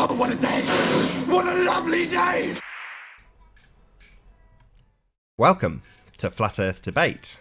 Oh, what a day! What a lovely day! Welcome to Flat Earth Debate.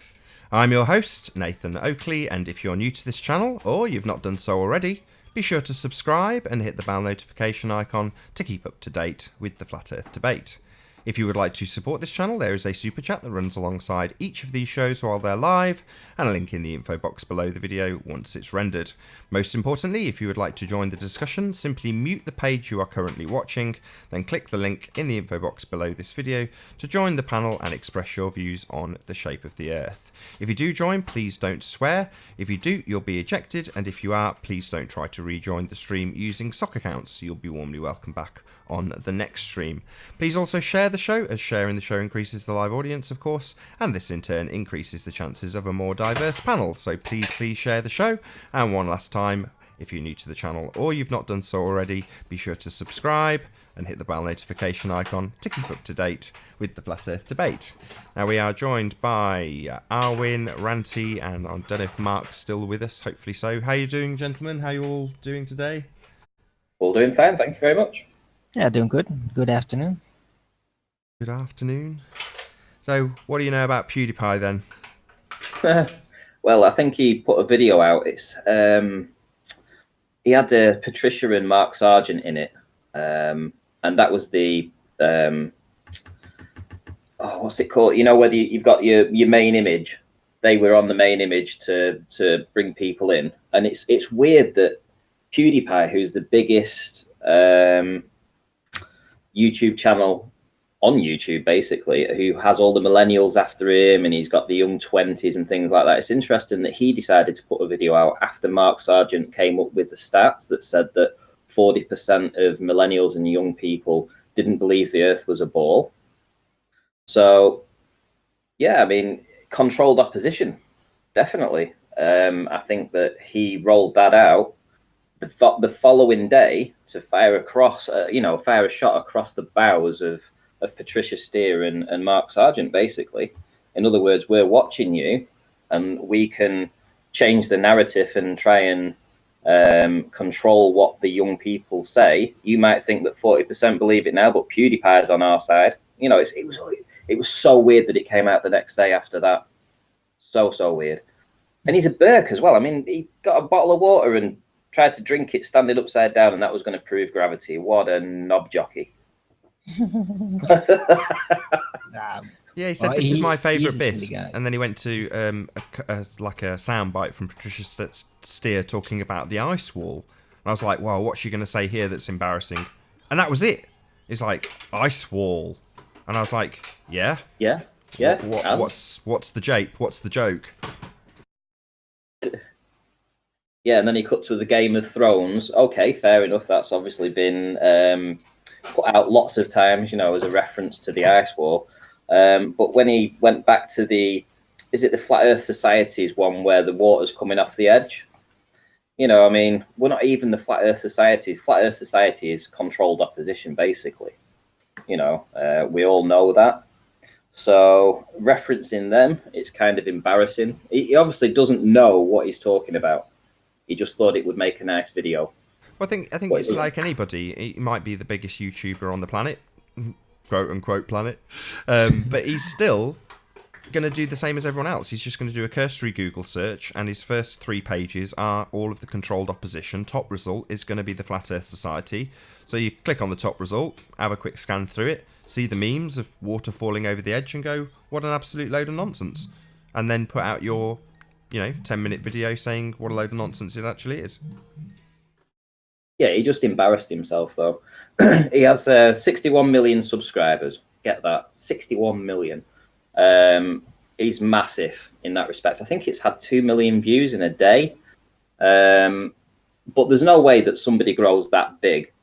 I'm your host, Nathan Oakley, and if you're new to this channel, or you've not done so already, be sure to subscribe and hit the bell notification icon to keep up to date with the Flat Earth Debate. If you would like to support this channel, there is a super chat that runs alongside each of these shows while they're live, and a link in the info box below the video once it's rendered. Most importantly, if you would like to join the discussion, simply mute the page you are currently watching, then click the link in the info box below this video to join the panel and express your views on the shape of the Earth. If you do join, please don't swear. If you do, you'll be ejected, and if you are, please don't try to rejoin the stream using sock accounts. You'll be warmly welcome back on the next stream. Please also share the show, as sharing the show increases the live audience, of course, and this in turn increases the chances of a more diverse panel. So please share the show. And one last time, if you're new to the channel or you've not done so already, be sure to subscribe and hit the bell notification icon to keep up to date with the Flat Earth Debate. Now we are joined by Arwin, Ranty, and I don't know if Mark's still with us, hopefully so. How are you doing, gentlemen? How are you all doing today? All doing fine, thank you very much. Yeah, doing good. Good afternoon. Good afternoon. So, what do you know about PewDiePie then? Well, I think he put a video out. It's he had Patricia and Mark Sargent in it, and that was the what's it called? You know, whether you've got your main image, they were on the main image to bring people in, and it's weird that PewDiePie, who's the biggest YouTube channel on YouTube, basically, who has all the millennials after him, and he's got the young 20s and things like that. It's interesting that he decided to put a video out after Mark Sargent came up with the stats that said that 40% of millennials and young people didn't believe the Earth was a ball. So, yeah, I mean, controlled opposition, definitely. I think that he rolled that out the following day to fire across, fire a shot across the bows of Patricia Steer and Mark Sargent, basically. In other words, we're watching you, and we can change the narrative and try and control what the young people say. You might think that 40% believe it now, but PewDiePie is on our side. You know, it was so weird that it came out the next day after that. So weird. And he's a Burke as well. I mean, he got a bottle of water and tried to drink it standing upside down, and that was going to prove gravity. What a knob jockey. Yeah, he said, this is my favourite bit. And then he went to like a soundbite from Patricia Steer talking about the ice wall. And I was like, well, what's she going to say here that's embarrassing? And that was it. It's like, ice wall. And I was like, yeah? Yeah. What's the jape? What's the joke? Yeah, and then he cuts with the Game of Thrones. Okay, fair enough. That's obviously been put out lots of times, you know, as a reference to the Ice Wall. But when he went back to is it the Flat Earth Society's one where the water's coming off the edge? You know, I mean, we're not even the Flat Earth Society. Flat Earth Society is controlled opposition, basically. You know, we all know that. So referencing them, it's kind of embarrassing. He obviously doesn't know what he's talking about. He just thought it would make a nice video. Well, I think it's like anybody. He might be the biggest YouTuber on the planet, quote unquote planet, but he's still going to do the same as everyone else. He's just going to do a cursory Google search, and his first 3 pages are all of the controlled opposition. Top result is going to be the Flat Earth Society. So you click on the top result, have a quick scan through it, see the memes of water falling over the edge, and go, what an absolute load of nonsense. And then put out your 10-minute video saying what a load of nonsense it actually is. Yeah, he just embarrassed himself, though. He has 61 million subscribers. Get that, 61 million. He's massive in that respect. I think it's had 2 million views in a day. But there's no way that somebody grows that big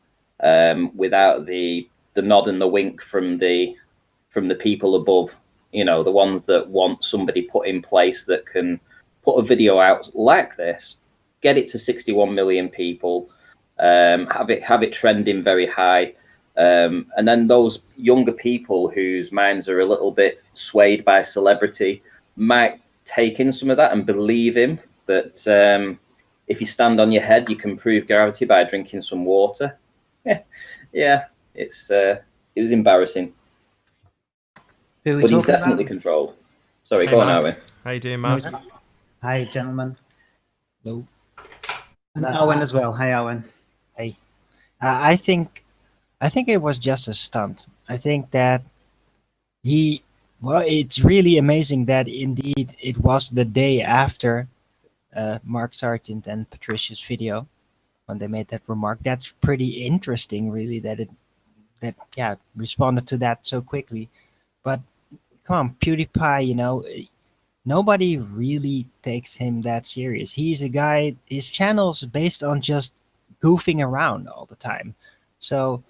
without the nod and the wink from the people above. You know, the ones that want somebody put in place that can put a video out like this, get it to 61 million people, have it trending very high, and then those younger people whose minds are a little bit swayed by celebrity might take in some of that and believe him that if you stand on your head, you can prove gravity by drinking some water. Yeah, it was embarrassing. Who are we But he's talking definitely about? controlled. Sorry, Hey, go on, Mark. Owen. How you doing, No, Mark? it's- Hi, gentlemen. Hello. And Uh, Owen as well. Hi, Owen. Hey, I think it was just a stunt. I think that he, well, it's really amazing that indeed it was the day after Mark Sargent and Patricia's video when they made that remark. That's pretty interesting, really, that responded to that so quickly. But come on, PewDiePie, nobody really takes him that serious. He's a guy. His channel's based on just goofing around all the time. So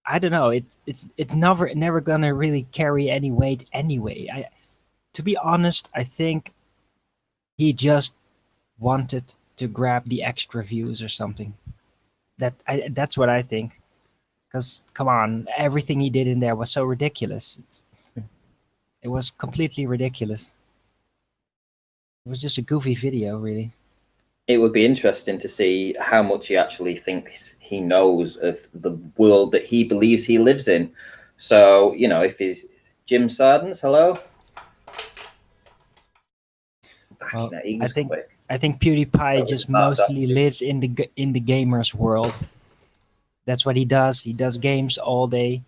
I don't know. It's never gonna really carry any weight anyway. To be honest, I think he wanted to grab the extra views or something. That's what I think. Because come on, everything he did in there was so ridiculous. It was completely ridiculous. It was just a goofy video, really. It would be interesting to see how much he actually thinks he knows of the world that he believes he lives in. So, if he's Jim Sardens, hello? Well, Backing at ease I think quick. I think PewDiePie That was just about that. mostly lives in the gamers world. That's what he does. He does games all day,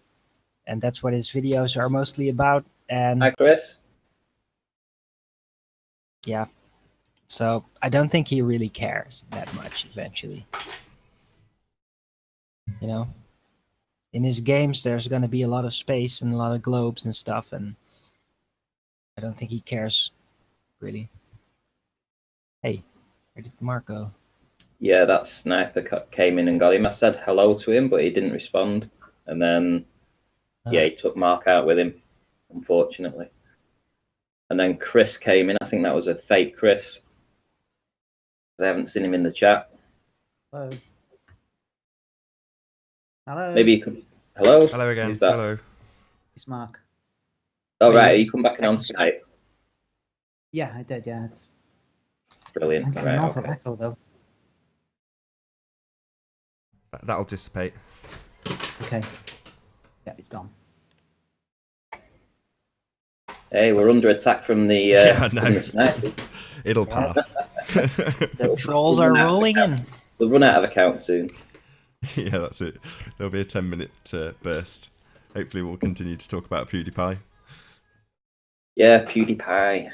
and that's what his videos are mostly about. And Hi, Chris. yeah, so I don't think he really cares that much eventually. You know, in his games, there's going to be a lot of space and a lot of globes and stuff, and I don't think he cares really. Hey, where did Mark go? Yeah, that sniper came in and got him. I said hello to him, but he didn't respond. And then, yeah, he took Mark out with him, unfortunately. And then Chris came in. I think that was a fake Chris. I haven't seen him in the chat. Hello. Hello. Maybe you could. Hello? Hello again. Who's that? Hello. It's Mark. Oh, Are right. you You come back in on back on Skype. Yeah, I did. Yeah. I'm Brilliant. getting an Right, awful okay. echo though. That'll dissipate. Okay. Yeah, it's gone. Hey, we're under attack from the Yeah, I know. from the snipers. It'll pass. The trolls are rolling in. We'll run out of accounts soon. Yeah, that's it. There'll be a 10-minute burst. Hopefully we'll continue to talk about PewDiePie. Yeah, PewDiePie.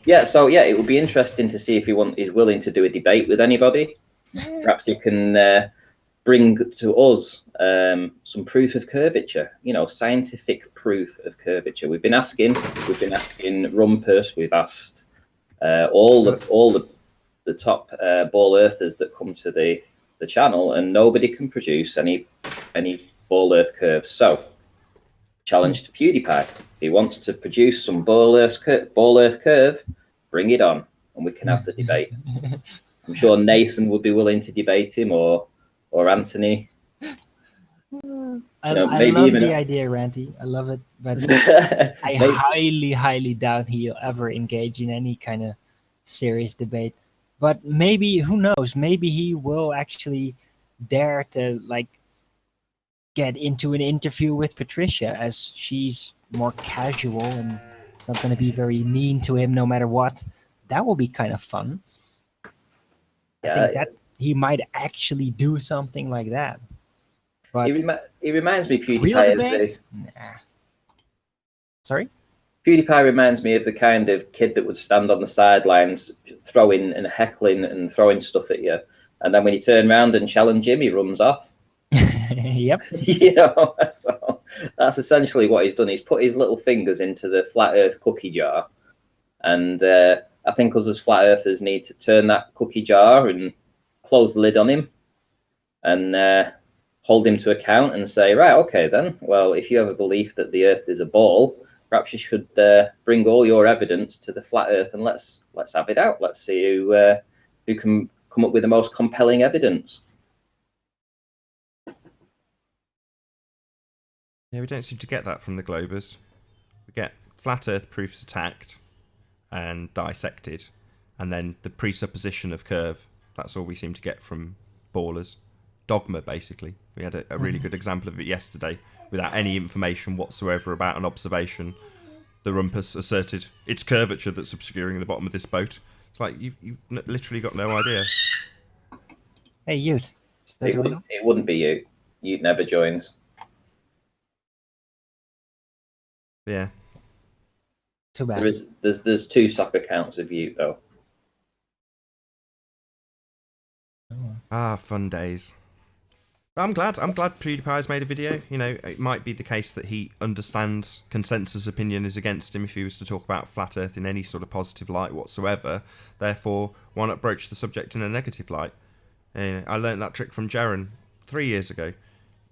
Yeah, so yeah, it would be interesting to see if is willing to do a debate with anybody. Perhaps he can bring to us some proof of curvature. Scientific proof of curvature. We've been asking Rumpus. We've asked all the top ball earthers that come to the channel, and nobody can produce any ball earth curves. So, challenge to PewDiePie. If he wants to produce some ball earth curve, bring it on, and we can have the debate. I'm sure Nathan would be willing to debate him, or Anthony. I Maybe love even the idea, Ranty. I love it, but I highly doubt he'll ever engage in any kind of serious debate. But maybe, who knows? Maybe he will actually dare to get into an interview with Patricia, as she's more casual and it's not going to be very mean to him no matter what. That will be kind of fun. I think that he might actually do something like that. But he reminds me real PewDiePie debates? Nah. Sorry? PewDiePie reminds me of the kind of kid that would stand on the sidelines throwing and heckling and throwing stuff at you, and then when you turn around and challenge him, he runs off. Yep. So that's essentially what he's done. He's put his little fingers into the flat earth cookie jar, and I think us as flat earthers need to turn that cookie jar and close the lid on him and hold him to account and say, right, okay then, well, if you have a belief that the earth is a ball, perhaps you should bring all your evidence to the flat earth and let's have it out. Let's see who can come up with the most compelling evidence. Yeah, we don't seem to get that from the Globers. We get flat earth proofs attacked and dissected, and then the presupposition of curve. That's all we seem to get from ballers. dogma, basically. We had a really good example of it yesterday, without any information whatsoever about an observation. The rumpus asserted it's curvature that's obscuring the bottom of this boat. It's like, you've literally got no idea. Hey, Ute. Is that real? It wouldn't be you. You'd never joins. Yeah. Too bad. There's 2 soccer accounts of you though. Ah, fun days. But I'm glad PewDiePie's made a video. You know, it might be the case that he understands consensus opinion is against him if he was to talk about flat Earth in any sort of positive light whatsoever. Therefore, why not broach the subject in a negative light? I learned that trick from Jaren 3 years ago.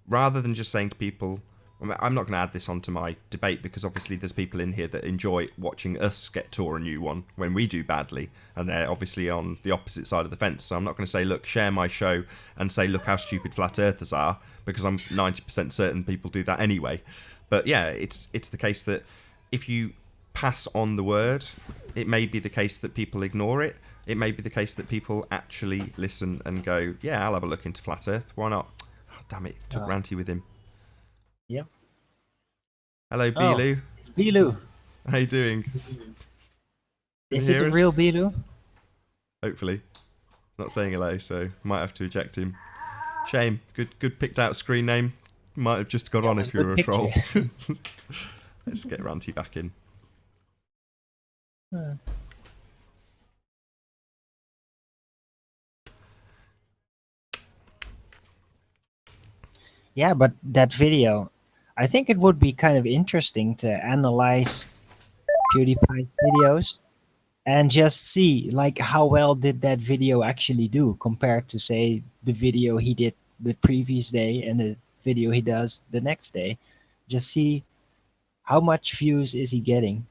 Rather than just saying to people, I'm not going to add this onto my debate because obviously there's people in here that enjoy watching us get tore a new one when we do badly, and they're obviously on the opposite side of the fence. So I'm not going to say, look, share my show and say, look how stupid flat earthers are, because I'm 90% certain people do that anyway. But yeah, it's the case that if you pass on the word, it may be the case that people ignore it. It may be the case that people actually listen and go, yeah, I'll have a look into flat earth. Why not? Oh, damn it, took ranty with him. Yep. Hello, Bilu. It's Bilu. How you doing? Is it the real Bilu? Hopefully. Not saying hello, so might have to eject him. Shame. Good picked out screen name. Might have just got on if you were a troll. Let's get Ranty back in. Yeah, but that video, I think it would be kind of interesting to analyze PewDiePie videos and just see like how well did that video actually do compared to, say, the video he did the previous day and the video he does the next day. Just see how much views is he getting.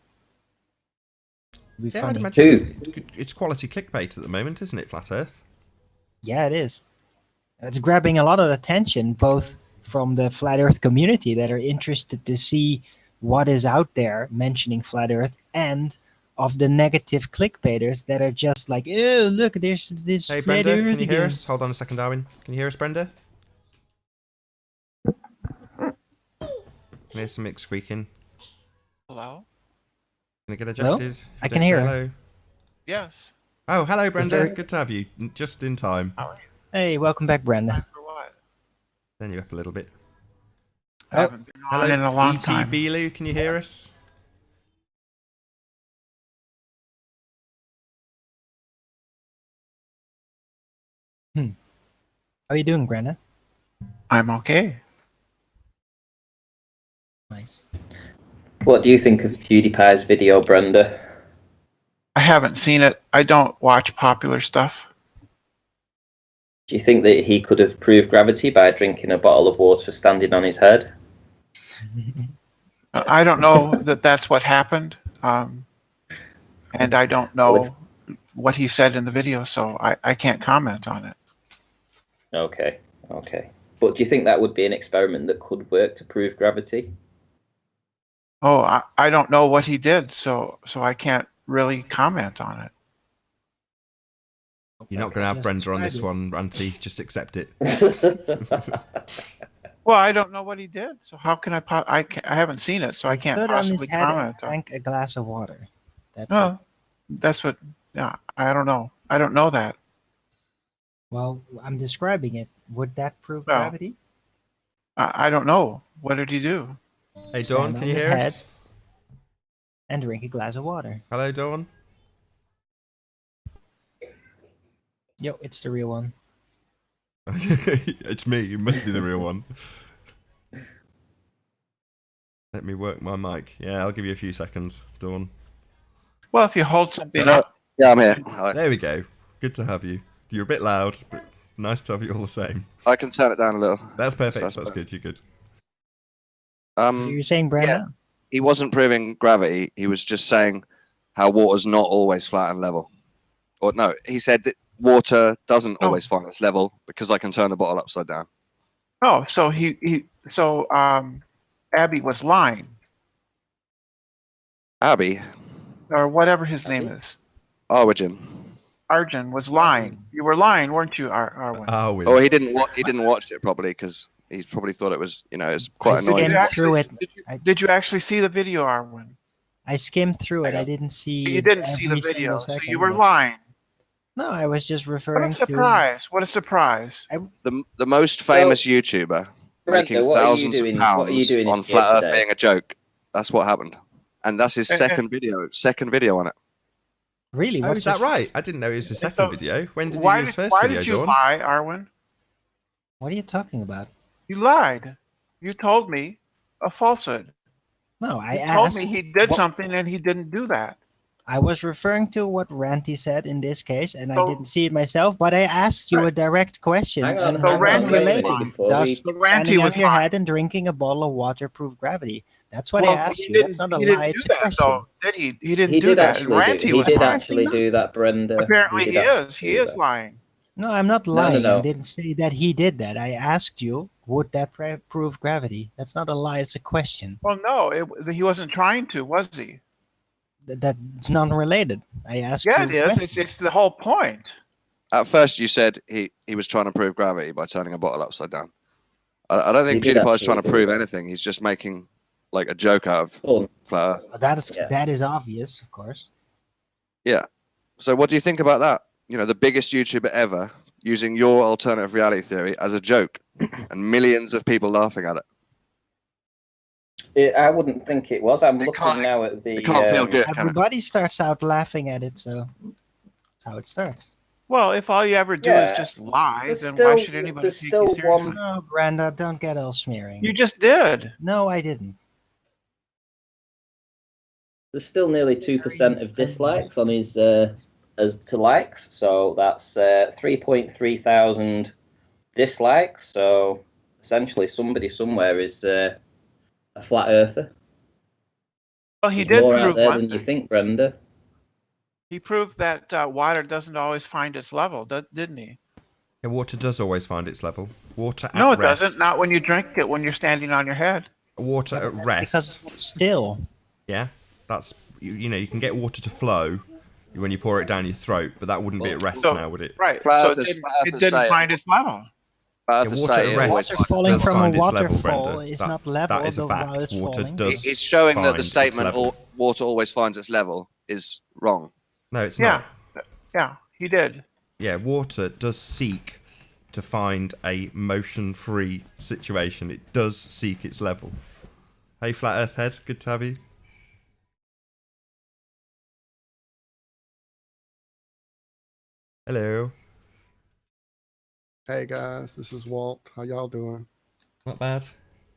It'd be Yeah, I'd funny. imagine it's quality clickbait at the moment, isn't it, Flat Earth? Yeah, it is. It's grabbing a lot of attention, both from the flat earth community that are interested to see what is out there mentioning flat earth, and of the negative clickbaiters that are just like, oh, look, there's this Hey, flat Brenda, earth can you hear again. us? Hold on a second, Darwin. Can you hear us, Brenda? Can hear some mic squeaking. Hello? Can I get Hello? ejected? I can hear her. Hello. Yes. Oh, hello, Brenda. there- Good to have you. Just in time. How are you? Hey, welcome back, Brenda. For what? Turn you up a little bit. I haven't been Hello, on in a long E.T. time. Bilu, can you hear us? How are you doing, Brenda? I'm okay. Nice. What do you think of PewDiePie's video, Brenda? I haven't seen it. I don't watch popular stuff. Do you think that he could have proved gravity by drinking a bottle of water standing on his head? I don't know that that's what happened. And I don't know what he said in the video, so I can't comment on it. Okay. But do you think that would be an experiment that could work to prove gravity? Oh, I don't know what he did, so I can't really comment on it. You're not going to have Just Brenda on describe this it. one, Ranty. Just accept it. Well, I don't know what he did, so how can I haven't seen it, so I He can't stood on his possibly head and comment on it. drank a glass of water. That's it. No, that's what, yeah, I don't know. I don't know that. Well, I'm describing it. Would that prove Well, gravity? I don't know. What did he do? Hey, Stand Dawn, on can you his hear head. us? And drink a glass of water. Hello, Dawn. Yo, it's the real one. It's me. It must be the real one. Let me work my mic. Yeah, I'll give you a few seconds, Dawn. Well, if you hold something up, Yeah, I'm here. Hi. There we go. Good to have you. You're a bit loud, but nice to have you all the same. I can turn it down a little. That's perfect. That's That's better. good. You're good. So you're saying, Brenda? He wasn't proving gravity. He was just saying how water's not always flat and level. Or no, he said that water doesn't Oh. always find its level because I can turn the bottle upside down. oh, so Abby was lying, Abby, or whatever his name is. Origin. Arjun was lying. You were lying, weren't you, Arwen? Oh, he didn't. He didn't watch it probably because he probably thought it was, it's quite I annoying. skimmed through it. Did you actually see the video, Arwen? I skimmed through it. I didn't see. You didn't see the every single video, so second, you were but- lying. No, I was just What referring a surprise! What a surprise! The most famous YouTuber making Brenda, what are you thousands of doing- what are you pounds doing on here flat Earth today? being a joke. That's what happened, and that's his second video on it. Really? Oh, What's is that his- right? I didn't know it was his second So, video. When did he Why do his did, first why video, did you Dawn? lie, Arwen? What are you talking about? You lied. You told me a falsehood. No, I You told asked. me he did what- something and he didn't do that. I was referring to what Ranty said in this case, and I So- didn't see it myself. But I asked you a direct question, Hang on, and hang on, wait a unrelated. minute before Thus, we- So Ranty standing on was your lying. head and drinking a bottle of waterproof gravity. That's what I Well, asked he you. That's didn't, not a he didn't lie. do It's a that, question. though, did he? He didn't He do did that. actually Ranty do. He was did lying. actually do that, Brenda. Apparently he did actually is. He do is that. lying. No, I'm not no, lying. no. I didn't say that he did that. I asked you, would that prove gravity? That's not a lie. It's a question. Well, no, he wasn't trying to, was he? That's non-related. I asked Yeah, you. it a is. question. It's the whole point. At first, you said he was trying to prove gravity by turning a bottle upside down. I don't think He did PewDiePie is trying to actually prove do that. anything. He's just making like a joke out of Fun. flat Earth. Yeah. That is obvious, of course. So, what do you think about that? The biggest YouTuber ever using your alternative reality theory as a joke, and millions of people laughing at it. I wouldn't think it was. I'm It looking can't- now at the. It can't feel good, can it? Everybody starts out laughing at it, so that's how it starts. Well, if all you ever do Yeah. is just lie, There's then still- why should anybody there's take still you seriously? one- No, Brenda, don't get all smearing. You just did. No, I didn't. There's still nearly 2% of dislikes on his as to likes, so that's 3.3 thousand dislikes. So essentially, somebody somewhere is a flat earther. Well, he There's did more out prove there one than you thing. think, Brenda. He proved that water doesn't always find its level, didn't he? Yeah, water does always find its level. Water at No, it rest. doesn't. Not when you drink it, when you're standing on your head. Water at rest. Because it's still. Yeah, that's you can get water to flow when you pour it down your throat, but that wouldn't be at rest So- now, would it? Right. Flat So Earth it is- didn't, flat Earth it is didn't saying- find its level. But Yeah, to water say at it rest always Water finds falling does from a find its waterfall level, is Brenda. not level That is a while fact. it's Water falling. does. He's showing that find the its statement level. water always finds its level is wrong. No, it's Yeah. not. Yeah, he did. Yeah, water does seek to find a motion-free situation. It does seek its level. Hey, Flat Earth Head, good to have you. Hello. Hey guys, this is Walt. How y'all doing? Not bad.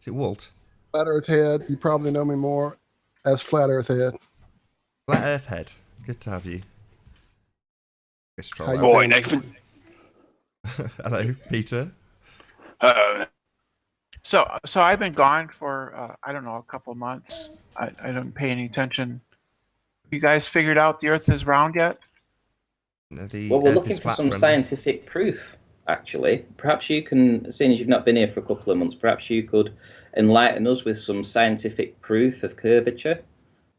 Is it Walt? Flat Earth Head. You probably know me more as Flat Earth Head. Flat Earth Head, good to have you. This troll How you out. doing? Nathan. Hello, Peter. So I've been gone for I don't know, a couple months. I don't pay any attention. You guys figured out the Earth is round yet? The Well, we're Earth looking is for flat, some Brenda. scientific proof, actually. Perhaps you can, seeing as you've not been here for a couple of months, perhaps you could enlighten us with some scientific proof of curvature,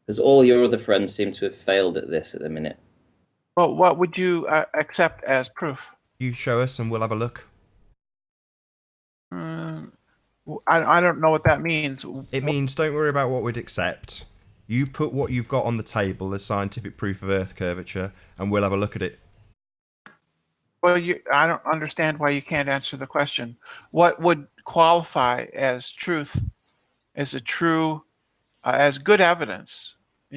because all your other friends seem to have failed at this at the minute. Well, what would you accept as proof? You show us and we'll have a look. I don't know what that means. It means don't worry about what we'd accept. You put what you've got on the table as scientific proof of Earth curvature, and we'll have a look at it. Well, I don't understand why you can't answer the question. What would qualify as truth, as a true, as good evidence?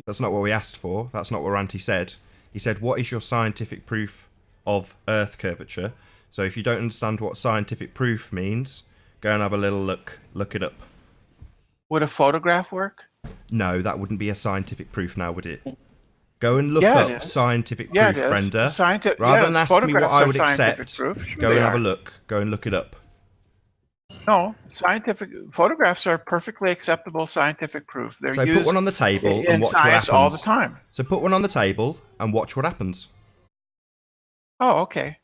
That's not what we asked for. That's not what Ranty said. He said, what is your scientific proof of Earth curvature? So if you don't understand what scientific proof means, go and have a little look. Look it up. Would a photograph work? No, that wouldn't be a scientific proof now, would it? Go and look Yeah, it up is. scientific Yeah, proof, it is. Brenda. Scientific. Rather than ask me what photographs I are would scientific accept, proof. Sure go they and have are. a look. Go and look it up. No, scientific photographs are perfectly acceptable scientific proof. They're So used put one on the table in and watch what science happens. all the time. So put one on the table and watch what happens. Oh, okay.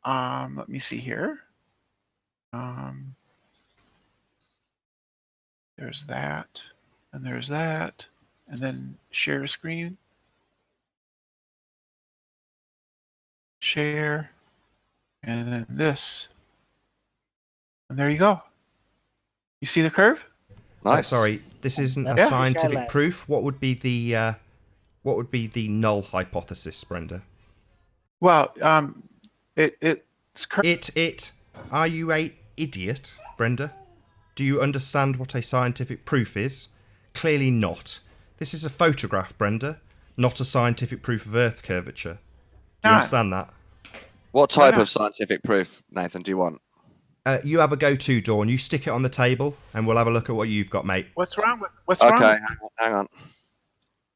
Let me see here. There's that, and there's that, and then share screen. share, and then this. And there you go. You see the curve? Nice. Sorry, this isn't a Yeah. scientific Yeah. proof. What would be the null hypothesis, Brenda? Well, it's Are you a idiot, Brenda? Do you understand what a scientific proof is? Clearly not. This is a photograph, Brenda, not a scientific proof of Earth curvature. Do you understand that? What type of scientific proof, Nathan, do you want? You have a go-to, Dawn. You stick it on the table, and we'll have a look at what you've got, mate. What's wrong with Hang on.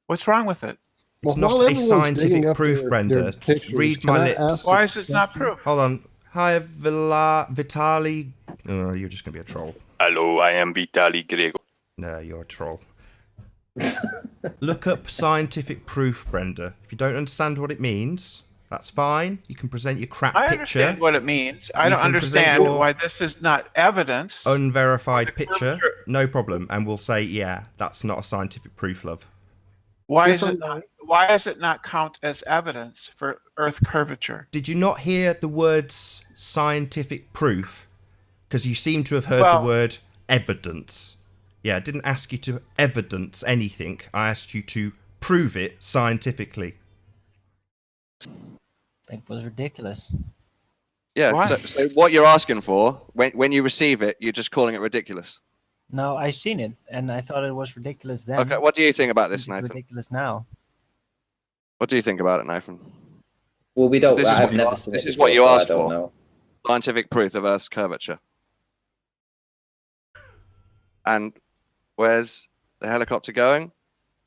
What's wrong with it? It's Well, not while a everyone's scientific digging up proof, their Brenda. pictures, Read can my I lips. ask- Why is it not proof? Hold on. Hi, Vitali. Oh, you're just going to be a troll. Hello, I am Vitali Gregor. No, you're a troll. Look up scientific proof, Brenda. If you don't understand what it means, that's fine. You can present your crap I picture. understand what it means. I You don't can present understand your why this is not evidence. Unverified the picture, curvature. no problem. And we'll say, yeah, that's not a scientific proof, love. Why does it not count as evidence for Earth curvature? Did you not hear the words scientific proof? Because you seem to have heard Well- the word evidence. Yeah, I didn't ask you to evidence anything. I asked you to prove it scientifically. I think it was ridiculous. Yeah. Why? So what you're asking for, when you receive it, you're just calling it ridiculous. No, I've seen it, and I thought it was ridiculous then. Okay. What do you think about this, It's Nathan? ridiculous now. What do you think about it, Nathan? Well, we don't. This is I've what you never asked- seen this it is what before, you so asked I don't for. know. Scientific proof of Earth's curvature. And where's the helicopter going?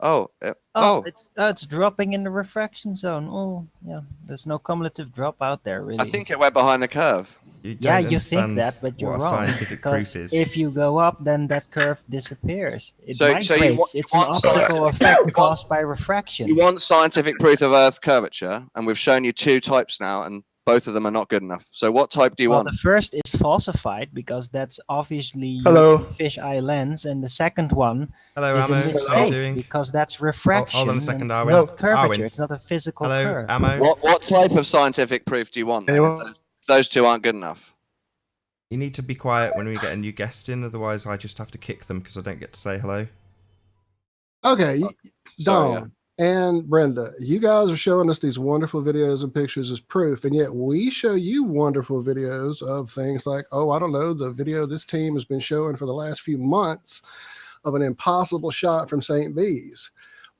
It's dropping in the refraction zone. Oh, yeah. There's no cumulative drop out there, really. I think it went behind the curve. You don't Yeah, you think understand that, but you're what a wrong. scientific Because proof is. if you go up, then that curve disappears. It So you migrates. It's an want optical scientific- effect you want- caused by refraction. You want scientific proof of Earth curvature, and we've shown you two types now, and both of them are not good enough. So what type do you Well, want? the first is falsified because that's obviously Hello. fisheye lens, and the second one Hello, is a Ammo. How are you mistake doing? because that's refraction. Hold on a and second, it's Arwen. not curvature. Arwen. It's not a physical Hello, curve. Ammo. What type of scientific proof do you want? Then, if Anyone? those two aren't good enough. You need to be quiet when we get a new guest in, otherwise I just have to kick them because I don't get to say hello. Okay, Sorry, Dawn and Brenda, you guys are showing us these wonderful videos and pictures as proof, and yet we show you wonderful videos of things like, oh, I don't know, the video this team has been showing for the last few months of an impossible shot from St. V's.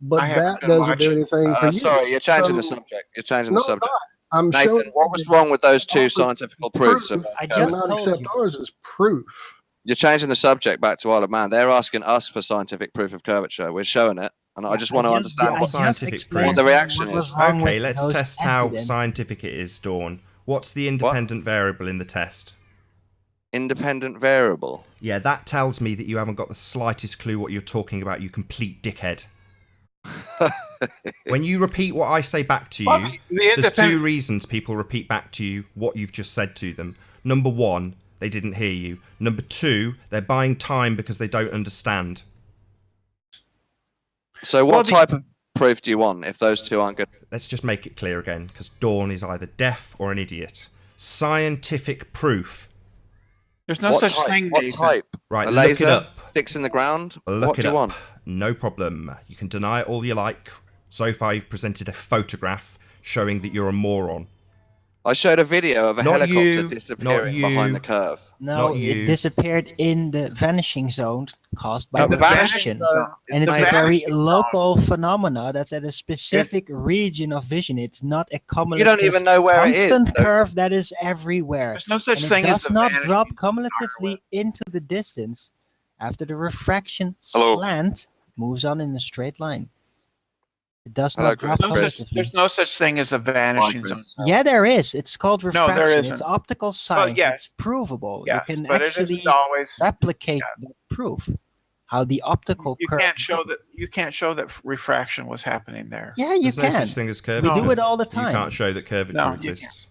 But I haven't that been doesn't do watching. anything for you. Sorry, you're changing the So- subject. You're changing No, the subject. I'm Nathan, showing what was wrong with those two scientific proofs? proof. I Do just not told accept you. ours as proof. You're changing the subject back to Isle of Man. They're asking us for scientific proof of curvature. We're showing it, and I just want to understand what what scientific explained proof. the reaction what was is. wrong Okay, with let's those test how evidence. scientific it is, Dawn. What's the independent variable in the test? Independent variable. Yeah, that tells me that you haven't got the slightest clue what you're talking about, you complete dickhead. When you repeat what I say back to Well, you, the there's independent- two reasons people repeat back to you what you've just said to them. Number one, they didn't hear you. Number two, they're buying time because they don't understand. So what type of proof do you want if those two aren't good? Let's just make it clear again, because Dawn is either deaf or an idiot. Scientific proof. There's no What such type? thing, What Nathan. type? Right, A look laser? it up. Sticks in the ground? Look What it do you up. want? No problem. You can deny it all you like. So far, you've presented a photograph showing that you're a moron. I showed a video of a Not helicopter you, disappearing not behind you. the curve. No, Not you. it disappeared in the vanishing zone caused by No, the refraction. vanishing zone- And it's the a very vanishing zone. local phenomena that's at a specific region of vision. It's not a You cumulative don't even know where it is. constant so- curve that is everywhere. There's no such And it thing as does the not vanishing drop zone, cumulatively into the distance after the refraction Hello. slant moves on in a straight line. It does Hello, not drop Chris. cumulatively. There's no such thing as a vanishing Chris. zone. Yeah, there is. It's called there refraction. It's isn't. optical science. yes. It's provable. Yes, You can but it actually isn't always. replicate the proof. How the optical You curve. can't show that. You can't show that refraction was happening there. Yeah, you There's no can. such thing as We curvature. do it all the You time. can't show that curvature No, you exists.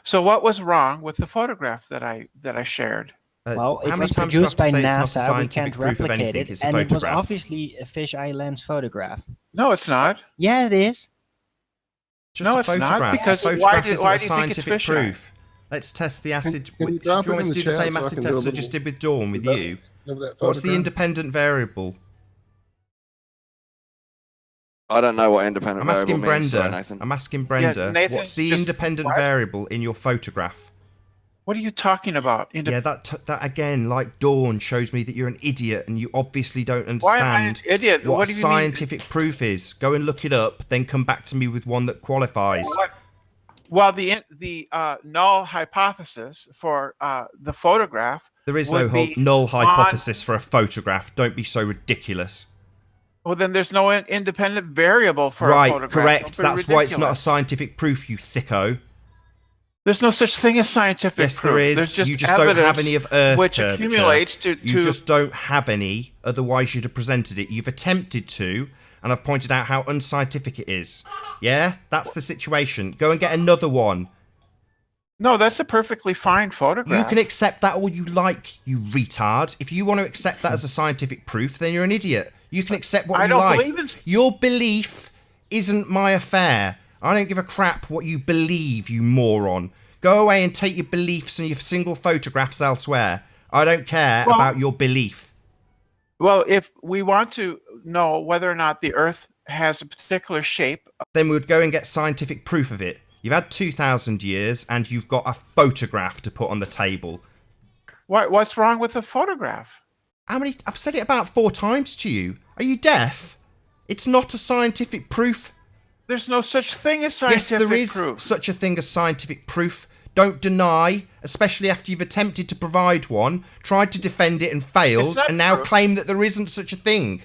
So what was wrong with the photograph that I shared? Well, it how many was times do I have produced to by say it's not a NASA. We scientific can't proof of replicate anything? it, It's a and it was photograph. obviously a fisheye lens photograph. No, it's not. Yeah, it is. Just No, a it's not, photograph. because a why photograph do- isn't why a do you think it's scientific fisheye? proof. Let's test the acid. Can you Do drop you it want in me to the do the chat same so I acid can do a test I just little did with Dawn with you? of that What's the photograph? independent variable? I don't know what independent I'm variable asking means. Sorry, Brenda. Nathan. I'm asking Brenda. Nathan, What's the just- independent what? variable in your photograph? What are you talking about? Yeah, that again, like Dawn, shows me that you're an idiot and you obviously don't Why am I an understand idiot? what What do you mean? scientific proof is. Go and look it up, then come back to me with one that qualifies. Well, the null hypothesis for the photograph. There is would no be null on- hypothesis for a photograph. Don't be so ridiculous. Well, then there's no independent variable for a Right, photograph. correct. Don't be That's why it's not a ridiculous. scientific proof, you thicko. There's no such thing as scientific Yes, proof. there is. There's just You just don't have evidence any of Earth which curvature. accumulates to. You just don't have any, otherwise you'd have presented it. You've attempted to, and I've pointed out how unscientific it is. Yeah? That's the situation. Go and get another one. No, that's a perfectly fine photograph. You can accept that all you like, you retard. If you want to accept that as a scientific proof, then you're an idiot. You can accept what I you don't like. believe in- Your belief isn't my affair. I don't give a crap what you believe, you moron. Go away and take your beliefs and your single photographs elsewhere. I don't care about your belief. Well, if we want to know whether or not the Earth has a particular shape, Then we would go and get scientific proof of it. You've had 2,000 years and you've got a photograph to put on the table. what's wrong with the photograph? How many? I've said it about 4 times to you. Are you deaf? It's not a scientific proof. There's no such thing as Yes, scientific there is proof. such a thing as scientific proof. Don't deny, especially after you've attempted to provide one, tried to defend it and failed, not and now proof. claim that there isn't such a thing.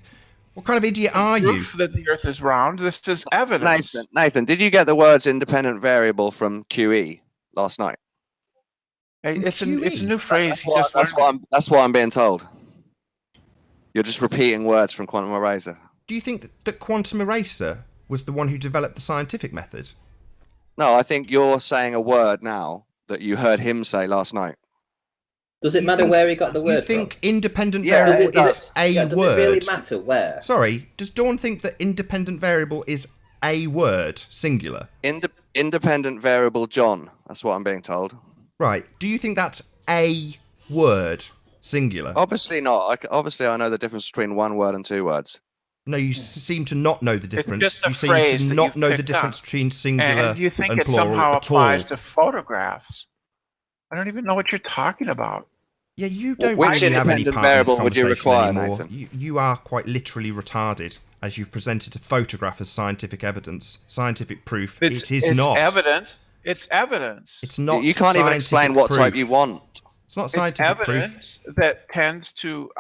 What kind of idiot are you? Proof that the Earth is round. This is evidence. Nathan, did you get the words independent variable from QE last night? Hey, it's a QE. new phrase. That's He what, just that's, learned what I'm being told. You're just repeating words from Quantum Eraser. Do you think that Quantum Eraser was the one who developed the scientific method? No, I think you're saying a word now that you heard him say last night. Does it matter where he got the You word think from? independent Yeah, variable it does. is a Does word? it really matter where? Sorry, does Dawn think that independent variable is a word, singular? Independent variable John. That's what I'm being told. Right, do you think that's a word, singular? Obviously not. Obviously, I know the difference between one word and two words. No, you seem to not know the difference. just a You seem phrase to that not you've know the picked difference up. between singular and you think and it plural somehow at all. applies to photographs. I don't even know what you're talking about. Yeah, you don't Which really have any independent part in this variable would you conversation require, anymore. Nathan? You are quite literally retarded, as you've presented a photograph as scientific evidence, scientific proof. It is not. Evidence. It's evidence. It's not. You can't even scientific explain what proof. type you want. It's not It's scientific proof. evidence that tends to.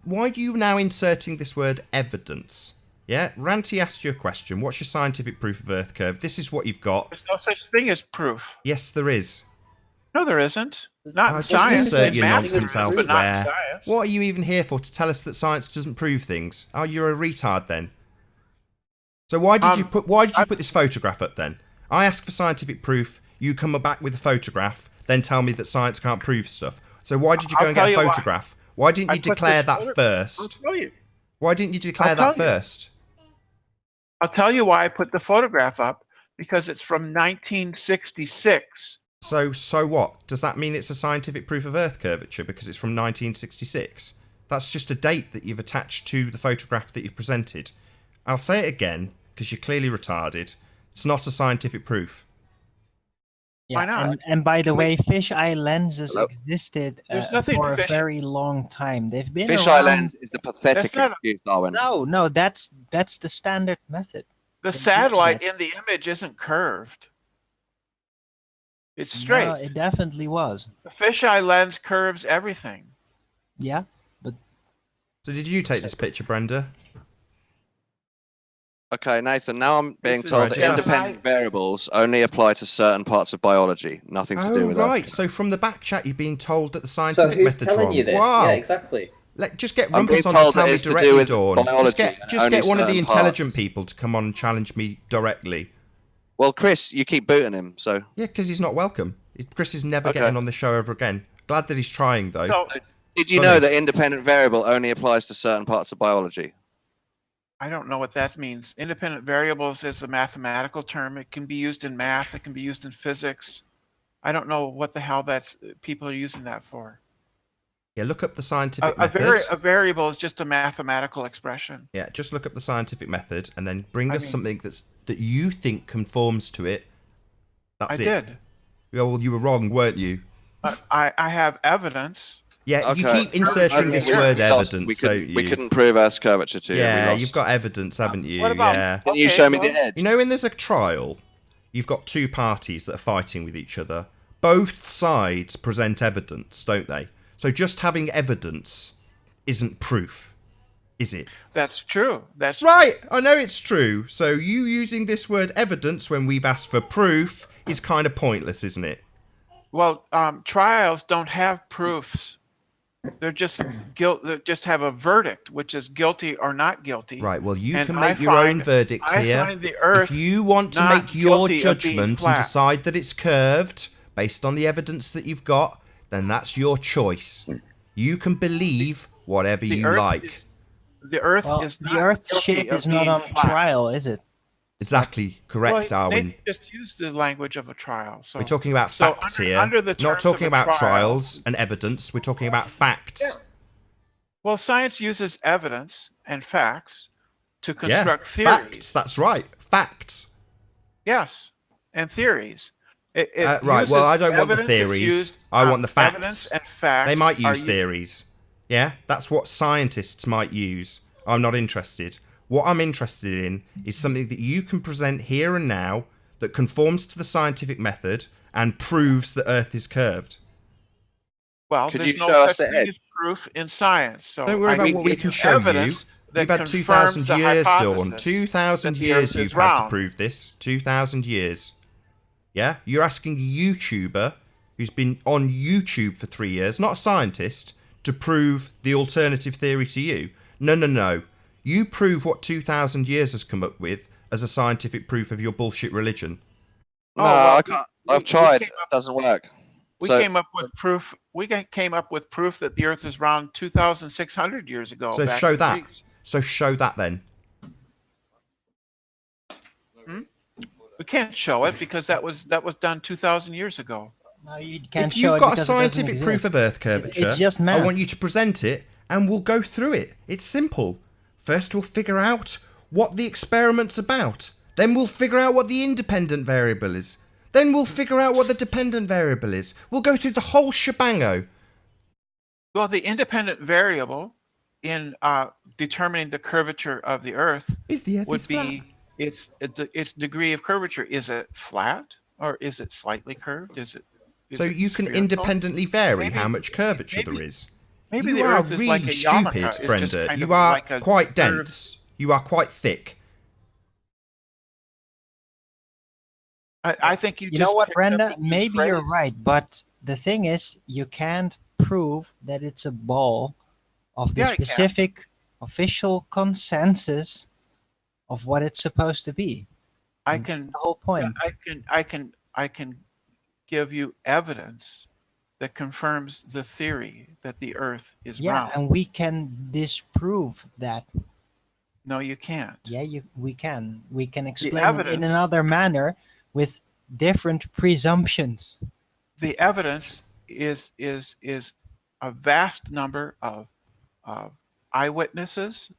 Why are you now inserting this word evidence? Yeah, Ranty asked you a question. What's your scientific proof of Earth curve? This is what you've got. There's no such thing as proof. Yes, there is. No, there isn't. Not in Just science. insert In your math, nonsense there is, but not in elsewhere. science. What are you even here for? To tell us that science doesn't prove things? Oh, you're a retard then. So why did you put this photograph up then? I ask for scientific proof. You come back with a photograph, then tell me that science can't prove stuff. So why did you go and get a photograph? Why didn't you declare that first? I'll tell you. Why didn't you declare that first? I'll tell you why I put the photograph up, because it's from 1966. So what? Does that mean it's a scientific proof of Earth curvature because it's from 1966? That's just a date that you've attached to the photograph that you've presented. I'll say it again, because you're clearly retarded. It's not a scientific proof. Yeah, Why not? And by the way, fisheye lenses Hello? existed There's nothing for a fish- very long time. They've been Fisheye around. lens is the pathetic That's not a- excuse, Darwin. No, that's the standard method. The It satellite looks in the image isn't curved. It's straight. No, it definitely was. The fisheye lens curves everything. Yeah, but So did you take this picture, Brenda? Okay, Nathan, now I'm being This is told that just- independent variables only apply to certain parts of biology, nothing to do Oh, with right. Earth. So from the back chat, you're being told that the So scientific who's method's telling wrong. you this? Wow. Yeah, exactly. Just get I'm being Rumpus on to told tell that me it's to do directly, with Dawn. biology Just and get only one of the certain intelligent people to come on and challenge me directly. Well, Chris, you keep booting him, so Yeah, because he's not welcome. Chris is never Okay. getting on the show ever again. Glad that he's trying, though. So Did you know that independent variable only applies to certain parts of biology? I don't know what that means. Independent variables is a mathematical term. It can be used in math. It can be used in physics. I don't know what the hell people are using that for. Yeah, look up the scientific method. A variable is just a mathematical expression. Yeah, just look up the scientific method and then bring us something that you think conforms to it. That's I did. Yeah, well, you were wrong, weren't you? I have evidence. Yeah, you keep inserting this word evidence, don't you? We couldn't prove Earth's curvature to you. Yeah, you've got evidence, haven't you? What about, yeah. Can you show me the edge? You know, when there's a trial, you've got two parties that are fighting with each other. Both sides present evidence, don't they? So just having evidence isn't proof, is it? That's true. That's right. I know it's true. So you using this word evidence when we've asked for proof is kind of pointless, isn't it? Well, trials don't have proofs. They're just They just have a verdict, which is guilty or not guilty. Right. Well, you can make your own verdict here. I find the Earth if you want to make your judgment and decide that it's curved based on the evidence that you've got, then that's your choice. You can believe whatever you like. The Earth is the Earth's shape is not on trial, is it? Exactly correct, Darwin. Nathan just used the language of a trial. So we're talking about facts here, not talking about trials and evidence. We're talking about facts. Yeah. Well, science uses evidence and facts to construct theories. Facts. That's right. Facts. Yes, and theories. Right. Well, I don't want the theories. I want the facts. Evidence and facts. They might use theories. Yeah, that's what scientists might use. I'm not interested. What I'm interested in is something that you can present here and now that conforms to the scientific method and proves that Earth is curved. Well, Could there's you no show us such the thing edge? as proof in science. So don't worry about what we can show you. You've had 2,000 years, Dawn. 2,000 years you've had to prove this. 2,000 years. Yeah? You're asking a YouTuber who's been on YouTube for 3 years, not a scientist, to prove the alternative theory to you. No, no, no. You prove what 2,000 years has come up with as a scientific proof of your bullshit religion. No, I can't. I've tried. It doesn't work. We came up with proof. We came up with proof that the Earth is round 2,600 years ago. So show that. So show that then. We can't show it because that was done 2,000 years ago. No, you can't if show you've it got a scientific proof of Earth curvature, it's just math. I want you to present it and we'll go through it. It's simple. First, we'll figure out what the experiment's about. Then we'll figure out what the independent variable is. Then we'll figure out what the dependent variable is. We'll go through the whole shebango. Well, the independent variable in determining the curvature of the Earth would be its degree of curvature. Is it flat or is it slightly curved? So you can independently vary how much curvature there is. Maybe you are really stupid, Brenda. You are quite dense. You are quite thick. I think you know what, Brenda? Maybe you're right, but the thing is, you can't prove that it's a ball of the specific official consensus of what it's supposed to be. That's the whole point. I can give you evidence that confirms the theory that the Earth is round. And we can disprove that. No, you can't. Yeah, we can. We can explain it in another manner with different presumptions. The evidence is a vast number of eyewitnesses,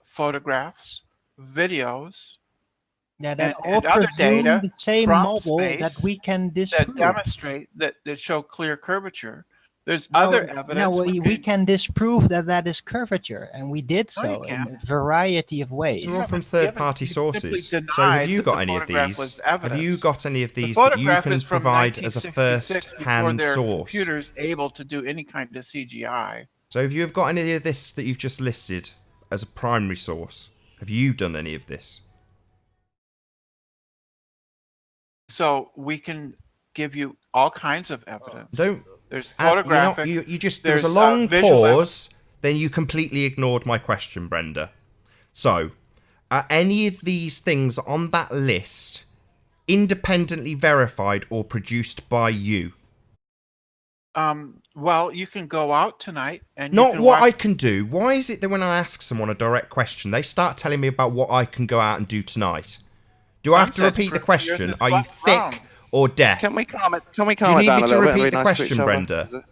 photographs, videos, that all and other data the same from model space that we can disprove. that demonstrate that show clear curvature. There's other evidence. No, we can disprove that is curvature, and we did so in a variety of ways. They're all from third-party sources. So have you got any of these? Have you got any of these that you can provide as a first-hand source? Computers able to do any kind of CGI. So if you have got any of this that you've just listed as a primary source, have you done any of this? So we can give you all kinds of evidence. There's photographic. There was a long pause. Then you completely ignored my question, Brenda. So, are any of these things on that list independently verified or produced by you? Well, you can go out tonight and Not you can what watch. I can do. Why is it that when I ask someone a direct question, they start telling me about what I can go out and do tonight? Do I have to Sunsets repeat the prove the earth question? is Are you round. thick or deaf? Can we calm it? Can we Do you calm it need down me a to little bit and repeat be the nice to each question, other? Brenda?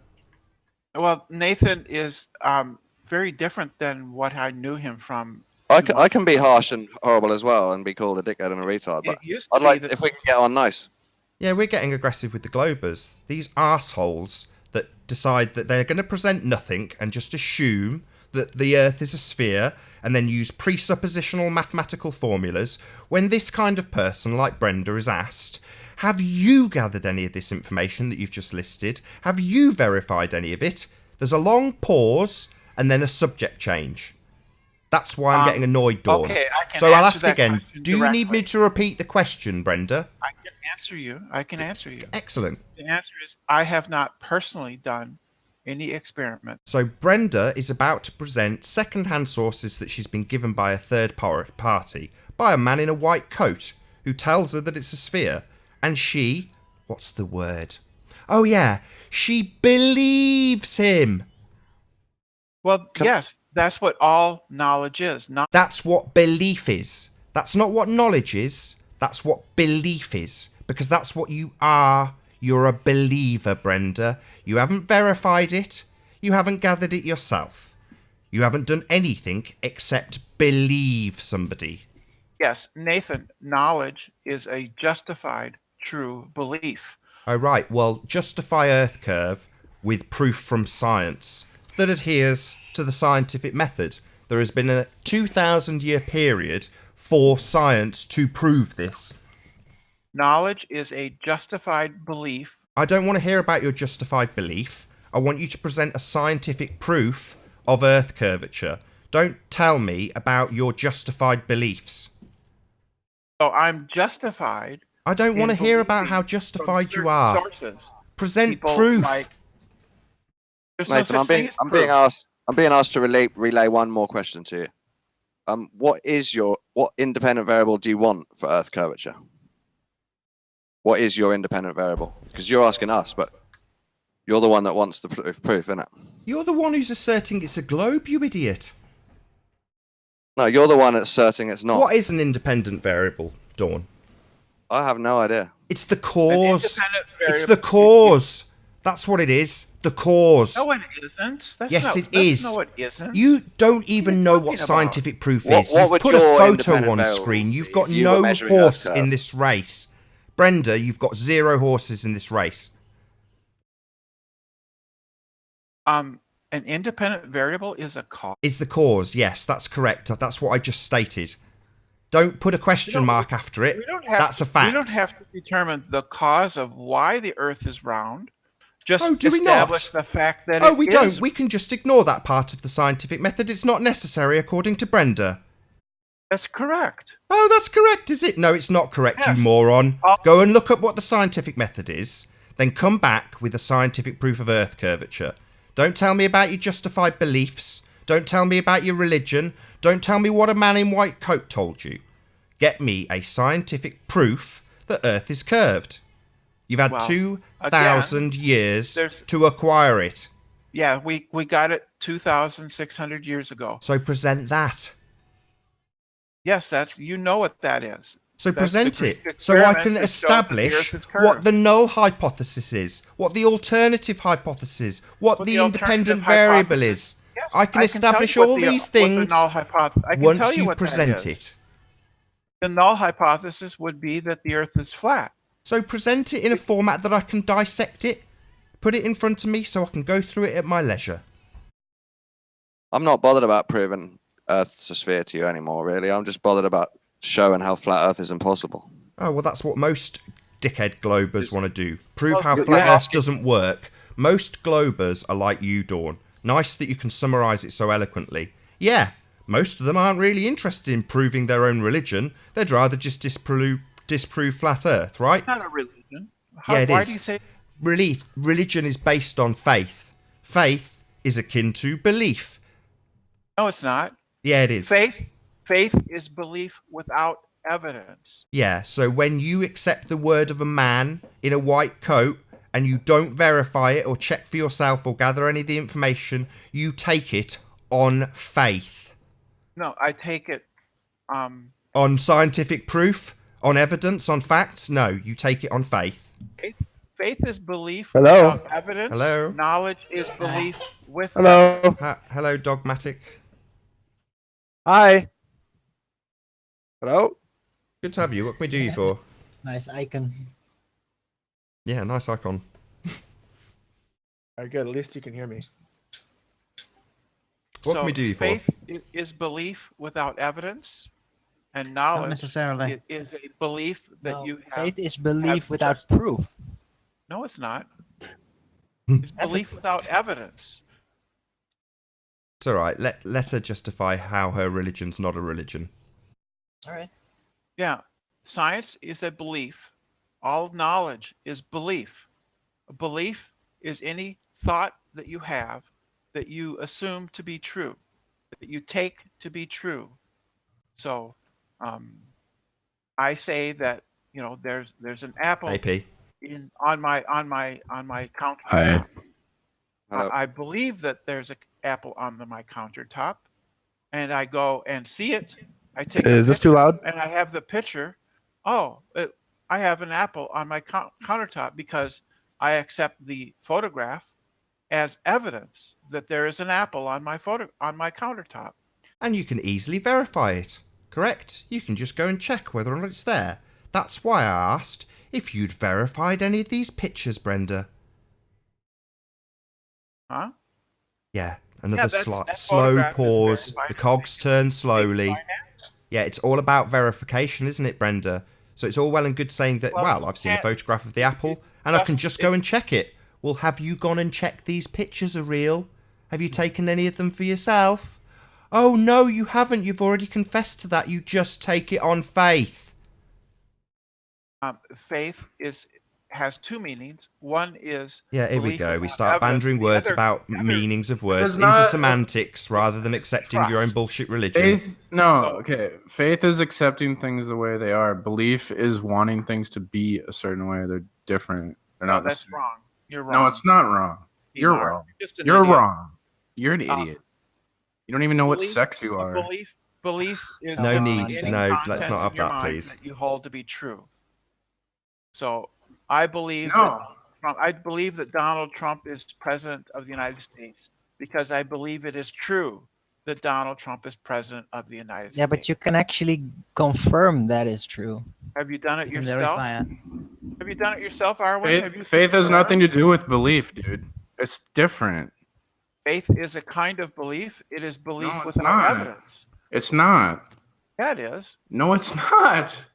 Well, Nathan is very different than what I knew him from. I can be harsh and horrible as well and be called a dickhead and a retard, but It used to I'd be like that if we can get on nice. Yeah, we're getting aggressive with the Globers. These arseholes that decide that they're going to present nothing and just assume that the Earth is a sphere and then use presuppositional mathematical formulas when this kind of person like Brenda is asked, have you gathered any of this information that you've just listed? Have you verified any of it? There's a long pause and then a subject change. That's why I'm getting annoyed, Dawn. Okay, I can So I'll answer ask that again, question do you need me directly. to repeat the question, Brenda? I can answer you. I can answer you. Excellent. The answer is I have not personally done any experiments. So Brenda is about to present second-hand sources that she's been given by a third party, by a man in a white coat, who tells her that it's a sphere. And she, what's the word? Oh yeah, she believes him. Well, yes, that's what all knowledge is. Not That's what belief is. That's not what knowledge is. That's what belief is. Because that's what you are. You're a believer, Brenda. You haven't verified it. You haven't gathered it yourself. You haven't done anything except believe somebody. yes, Nathan, knowledge is a justified true belief. Oh, right. Well, justify Earth curve with proof from science that adheres to the scientific method. There has been a 2,000-year period for science to prove this. Knowledge is a justified belief. I don't want to hear about your justified belief. I want you to present a scientific proof of Earth curvature. Don't tell me about your justified beliefs. So I'm justified. I don't want to hear about believing how from justified you certain are. Sources. Present People proof. There's no Nathan, such thing as I'm proof. being asked to relay one more question to you. What independent variable do you want for Earth curvature? What is your independent variable? Because you're asking us, but you're the one that wants the proof, isn't it? You're the one who's asserting it's a globe, you idiot. No, you're the one that's asserting it's not. What is an independent variable, Dawn? I have no idea. It's the cause. independent It's variable- the cause. That's what it is. The cause. No, it isn't. That's Yes, not, it that's is. No, it isn't. You don't even you know talking what about? scientific proof What is. You've would put a your photo independent on variables screen. be You've got if you were no measuring Earth horse curve? in this race. Brenda, you've got 0 horses in this race. An independent variable is a cause. Is the cause. Yes, that's correct. That's what I just stated. Don't put a question mark after it. We don't have That's to, a fact. We don't have to determine the cause of why the Earth is round. Just Oh, do we establish not? the fact that Oh, it we is. don't. We can just ignore that part of the scientific method. It's not necessary, according to Brenda. That's correct. Oh, that's correct, is it? No, it's not correct, Yes. you moron. Oh. Go and look up what the scientific method is, then come back with a scientific proof of Earth curvature. Don't tell me about your justified beliefs. Don't tell me about your religion. Don't tell me what a man in white coat told you. Get me a scientific proof that Earth is curved. You've had Well, 2,000 years there's- to acquire it. Yeah, we got it 2,600 years ago. So present that. Yes, that's what that is. So That's present the it Greek so I experiment can that showed that the establish Earth is what curved. the null hypothesis is, what the alternative hypothesis, what What the the independent alternative variable hypothesis- is. Yes, I can tell establish you what all the- these what the things null hypothesis. I can once tell you you what that present is. it. The null hypothesis would be that the Earth is flat. So present it in a format that I can dissect it, put it in front of me so I can go through it at my leisure. I'm not bothered about proving Earth's a sphere to you anymore, really. I'm just bothered about showing how flat Earth is impossible. Oh, well, that's what most dickhead globers want to do. Prove Well, how you're flat Earth asking- doesn't work. Most globers are like you, Dawn. Nice that you can summarise it so eloquently. Yeah, most of them aren't really interested in proving their own religion. They'd rather just disprove flat Earth, right? Not a religion. Yeah, it why is. do you say Religion is based on faith. Faith is akin to belief. no? It's not. Yeah, it is. Faith is belief without evidence. Yeah, so when you accept the word of a man in a white coat and you don't verify it or check for yourself or gather any of the information, you take it on faith. No, I take it. On scientific proof, on evidence, on facts? No, you take it on faith. Faith is belief Hello? without evidence. Hello? Knowledge is belief with Hello? Hello, Dogmatic. Hi. Hello? Good to have you. What can we do you for? Nice icon. Yeah, nice icon. All right, good. At least you can hear me. What can we do you for? Faith is belief without evidence, and knowledge Not necessarily. is a belief that No, you have. faith is belief have without just- proof. No, it's not. It's belief without evidence. It's all right. Let her justify how her religion's not a religion. All right. Yeah, science is a belief. All knowledge is belief. A belief is any thought that you have that you assume to be true, that you take to be true. So, I say that there's an apple AP. on my countertop. Hi. Hello. I believe that there's an apple on my countertop, and I go and see it. I take. Is this too loud? And I have the picture. Oh, I have an apple on my countertop because I accept the photograph as evidence that there is an apple on my countertop. And you can easily verify it, correct? You can just go and check whether or not it's there. That's why I asked if you'd verified any of these pictures, Brenda. Huh? Yeah, another that slow photograph is pause. verified. The cogs turn slowly. Yeah, it's all about verification, isn't it, Brenda? So it's all well and good saying that, well, I've seen a photograph of the apple and I can just go and check it. Well, have you gone and checked these pictures are real? Have you taken any of them for yourself? Oh, no, you haven't. You've already confessed to that. You just take it on faith. Faith has two meanings. One is Yeah, here we belief go. We without start evidence. bandering The words other- about meanings of words It's into not- semantics rather than accepting your own trust. bullshit religion. Faith, no, So- okay. Faith is accepting things the way they are. Belief is wanting things to be a certain way. They're different. They're No, not the that's same. wrong. You're wrong. No, it's not wrong. You're Mark. wrong. You're just an You're idiot. wrong. You're an Um, idiot. You don't even know what belief- sex you are. Belief is No any need. No, content let's not have in your that, mind please. that you hold to be true. So I believe No. that Donald Trump is president of the United States because I believe it is true that Donald Trump is president of the United Yeah, States. but you can actually confirm that is true. Have you done it You can yourself? verify it. Have you done it yourself, Arwen? Have you Faith has seen nothing it? to do with belief, dude. It's different. Faith is a kind of belief. It is belief No, it's without not. evidence. It's not. Yeah, it is. No, it's not.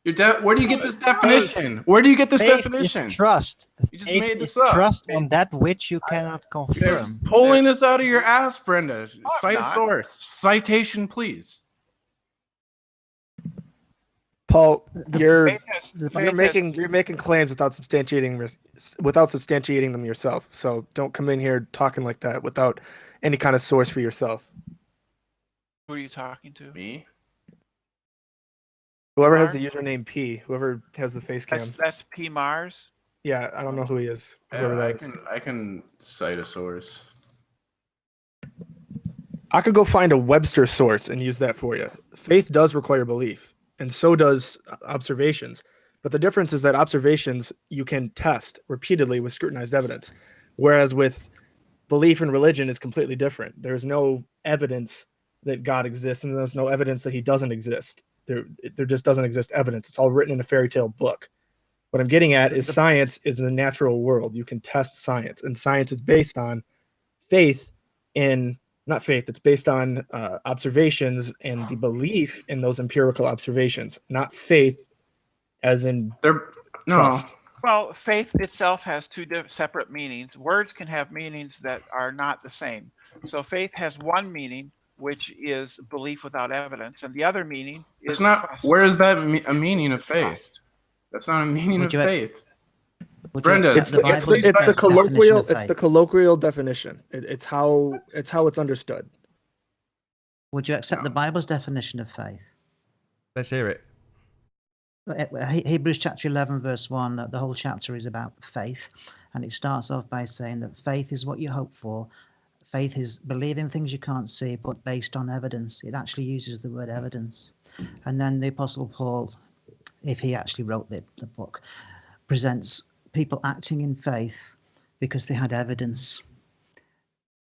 Where do you get this definition? Where do you get this Faith definition? is trust. You just Faith made this is up. trust on that which you cannot You're confirm. pulling this out of your ass, Brenda. Cite a not. source. Citation, please. Paul, you're Faith has- making claims without substantiating them yourself. So don't come in here talking like that without any kind of source for yourself. Who are you talking to? Me? Whoever has the Mars? username P, whoever has the face cam. That's P. Mars. Yeah, I don't know who he is. Whoever Yeah, that is. I can cite a source. I could go find a Webster source and use that for you. Faith does require belief, and so does observations. But the difference is that observations you can test repeatedly with scrutinized evidence, whereas with belief in religion is completely different. There's no evidence that God exists, and there's no evidence that he doesn't exist. There just doesn't exist evidence. It's all written in a fairy tale book. What I'm getting at is science is the natural world. You can test science, and science is based on faith in, not faith, it's based on observations and the belief in those empirical observations, not faith as in trust. Well, faith itself has two separate meanings. Words can have meanings that are not the same. So faith has one meaning, which is belief without evidence, and the other meaning is It's not. trust. Where is that a meaning of faith? Trust. That's not a meaning Would of you- faith. Would you Brenda, accept It's the the Bible's colloquial definition of it's the faith? colloquial definition. It's how it's understood. Would you accept the Bible's definition of faith? Let's hear it. Hebrews chapter 11, verse 1, the whole chapter is about faith. And it starts off by saying that faith is what you hope for. Faith is believing things you can't see, but based on evidence. It actually uses the word evidence. And then the Apostle Paul, if he actually wrote the book, presents people acting in faith because they had evidence.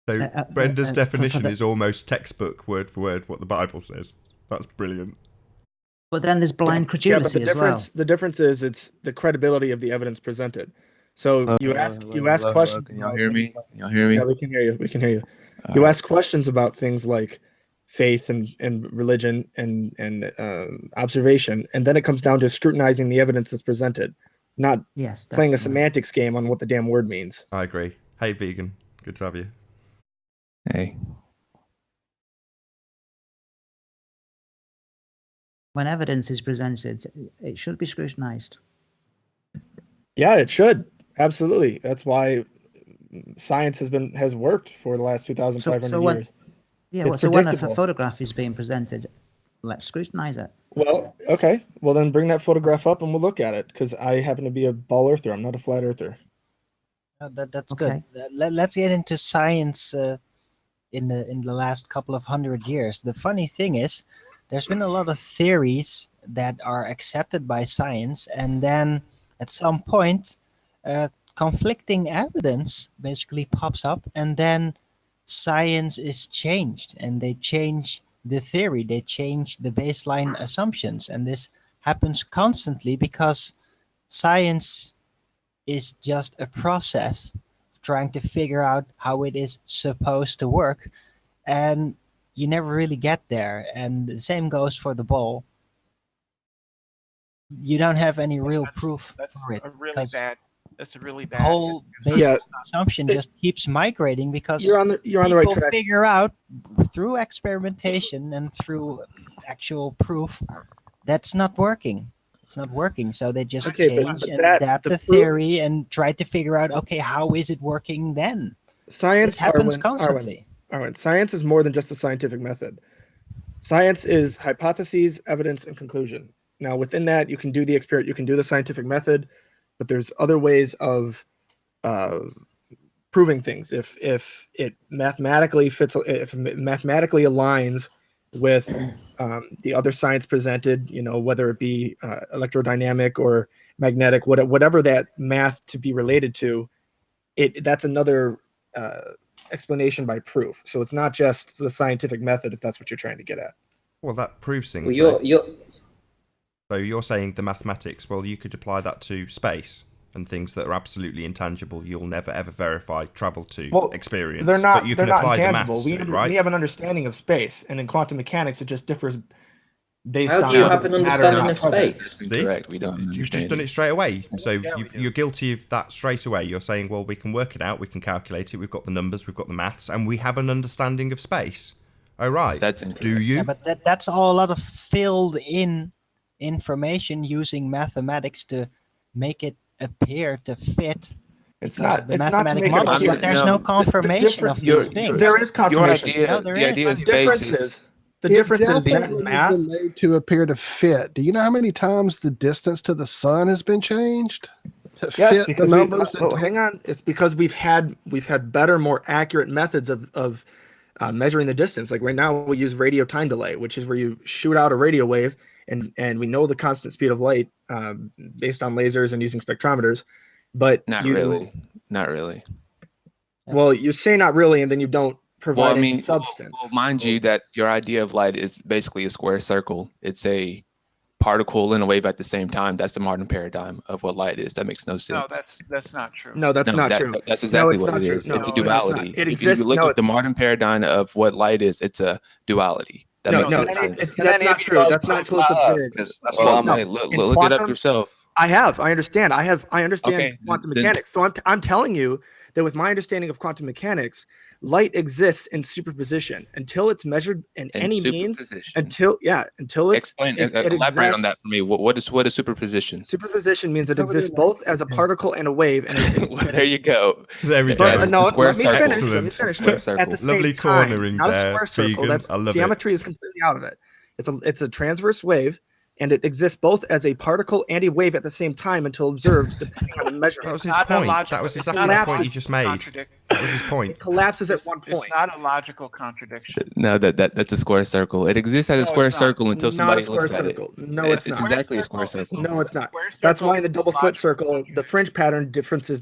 So Brenda's definition is almost textbook, word for word, what the Bible says. That's brilliant. But then there's blind credulity but the difference is it's the credibility of the evidence presented. So you ask questions. Can y'all hear me? Can y'all hear me? Yeah, we can hear you. We can hear you. You ask questions about things like faith and religion and observation, and then it comes down to scrutinizing the evidence that's presented, not playing a semantics game on what the damn word means. I agree. Hey, vegan, good to have you. Hey. When evidence is presented, it should be scrutinized. Yeah, it should. Absolutely. That's why science has worked for the last 2,500 years. Yeah, so when a photograph is being presented, let's scrutinize it. Well, okay. Well, then bring that photograph up and we'll look at it, because I happen to be a ball earther. I'm not a flat earther. That's good. Let's get into science in the last couple of 100 years. The funny thing is, there's been a lot of theories that are accepted by science, and then at some point, conflicting evidence basically pops up, and then science is changed, and they change the theory, they change the baseline assumptions, and this happens constantly because science is just a process of trying to figure out how it is supposed to work, and you never really get there. And the same goes for the ball. You don't have any real proof for it. That's a really bad. The whole basic assumption just keeps migrating because you're on the right track. Figure out through experimentation and through actual proof that's not working. It's not working, so they just change and adapt the theory and try to figure out, okay, how is it working then? Science happens constantly. Science is more than just a scientific method. Science is hypotheses, evidence, and conclusion. Now, within that, you can do the experiment, you can do the scientific method, but there's other ways of proving things. If it mathematically fits, if it mathematically aligns with the other science presented, whether it be electrodynamic or magnetic, whatever that math to be related to, that's another explanation by proof. So it's not just the scientific method, if that's what you're trying to get at. Well, that proves things. So you're saying the mathematics, well, you could apply that to space and things that are absolutely intangible, you'll never ever verify, travel to, experience. They're not, but you can apply the maths to it, right? We have an understanding of space, and in quantum mechanics, it just differs based on... How do you have an understanding of space? See? Correct. We don't. You've just done it straight away. So you're guilty of that straight away. You're saying, well, we can work it out, we can calculate it, we've got the numbers, we've got the maths, and we have an understanding of space. Oh, right. That's incorrect. Do you? Yeah, but that's all a lot of filled in information using mathematics to make it appear to fit. It's not the it's not to mathematic make models, it but there's no confirmation of these things. There is confirmation. The idea of the difference is the difference is that math been made to appear to fit. Do you know how many times the distance to the sun has been changed? Yes, because hang on. It's because we've had better, more accurate methods of measuring the distance. Like right now, we use radio time delay, which is where you shoot out a radio wave, and we know the constant speed of light based on lasers and using spectrometers. But not really. Well, you say not really, and then you don't provide any substance. Well, mind you that your idea of light is basically a square circle. It's a particle and a wave at the same time. That's the modern paradigm of what light is. That makes no sense. No, that's not true. No, that's not true. That's exactly what it is. It's a duality. It exists. If you look at the modern paradigm of what light is, it's a duality. That makes no sense. That's not true. That's not close to That's why look it up yourself. I understand. I understand quantum mechanics. So I'm telling you that with my understanding of quantum mechanics, light exists in superposition until it's measured in any means. Until it's elaborate on that for me. What is superposition? Superposition means it exists both as a particle and a wave. And there you go. There we go. Let me finish. Square circle. At the same Lovely time, cornering not there. a square circle. Vegan. I love geometry is completely out of it. It's a transverse wave and it exists both as a particle and a wave at the same time until observed, depending on the measurement. That was his point. That was exactly the point he just made. That was his point. It collapses at one point. It's not a logical contradiction. No, that's a square circle. It exists as a square circle until somebody looks at it. No, it's not. Exactly a square circle. No, it's not. That's why in the double slit circle, the fringe pattern differences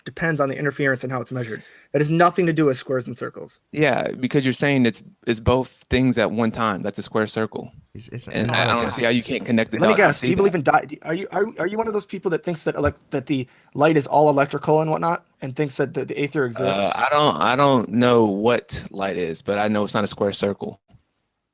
depends on the interference and how it's measured. That has nothing to do with squares and circles. Yeah, because you're saying it's both things at one time. That's a square circle. And I don't see how you can't connect the dots. Let me guess. Do you believe in are you one of those people that thinks that that the light is all electrical and whatnot, and thinks that the aether exists? I don't know what light is, but I know it's not a square circle.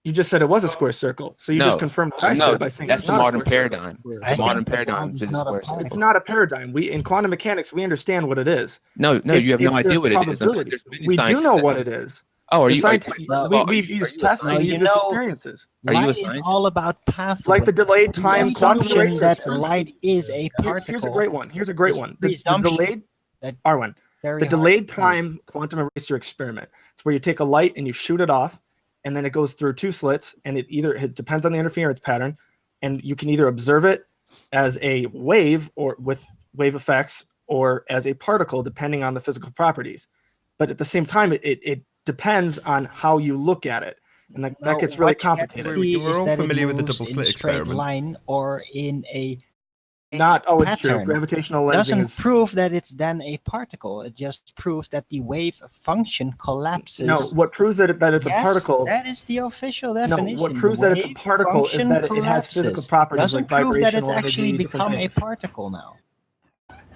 You just said it was a square circle, so you just confirmed what I said by saying that's it's the not modern a square paradigm. circle. The modern paradigm is a square circle. It's not a paradigm. We in quantum mechanics we understand what it is. No, you have no idea what it is. We do know what it is. Oh, are you? We've used tests and we've used experiences. Light is all about pathways. Like the delayed time quantum assumption eraser that experiment. light is a particle. Here's a great one. The presumption delayed that Arwen. very The hard delayed to time quantum eraser experiment. It's where you take a light and you shoot it off, and then it goes through two slits, and it depends on the interference pattern, and you can either observe it as a wave or with wave effects, or as a particle, depending on the physical properties. But at the same time, it depends on how you look at it, and that gets really complicated. We're all familiar with the double slit straight experiment. line or in a Not always true. pattern. Gravitational lensing Doesn't is prove that it's then a particle. It just proves that the wave function collapses. no. What proves that it's Yes, a particle? That is the official No, definition. what proves that it's a Wave particle is function that it has physical collapses. properties Doesn't like prove that it's vibrational actually energy, different become a things. particle now.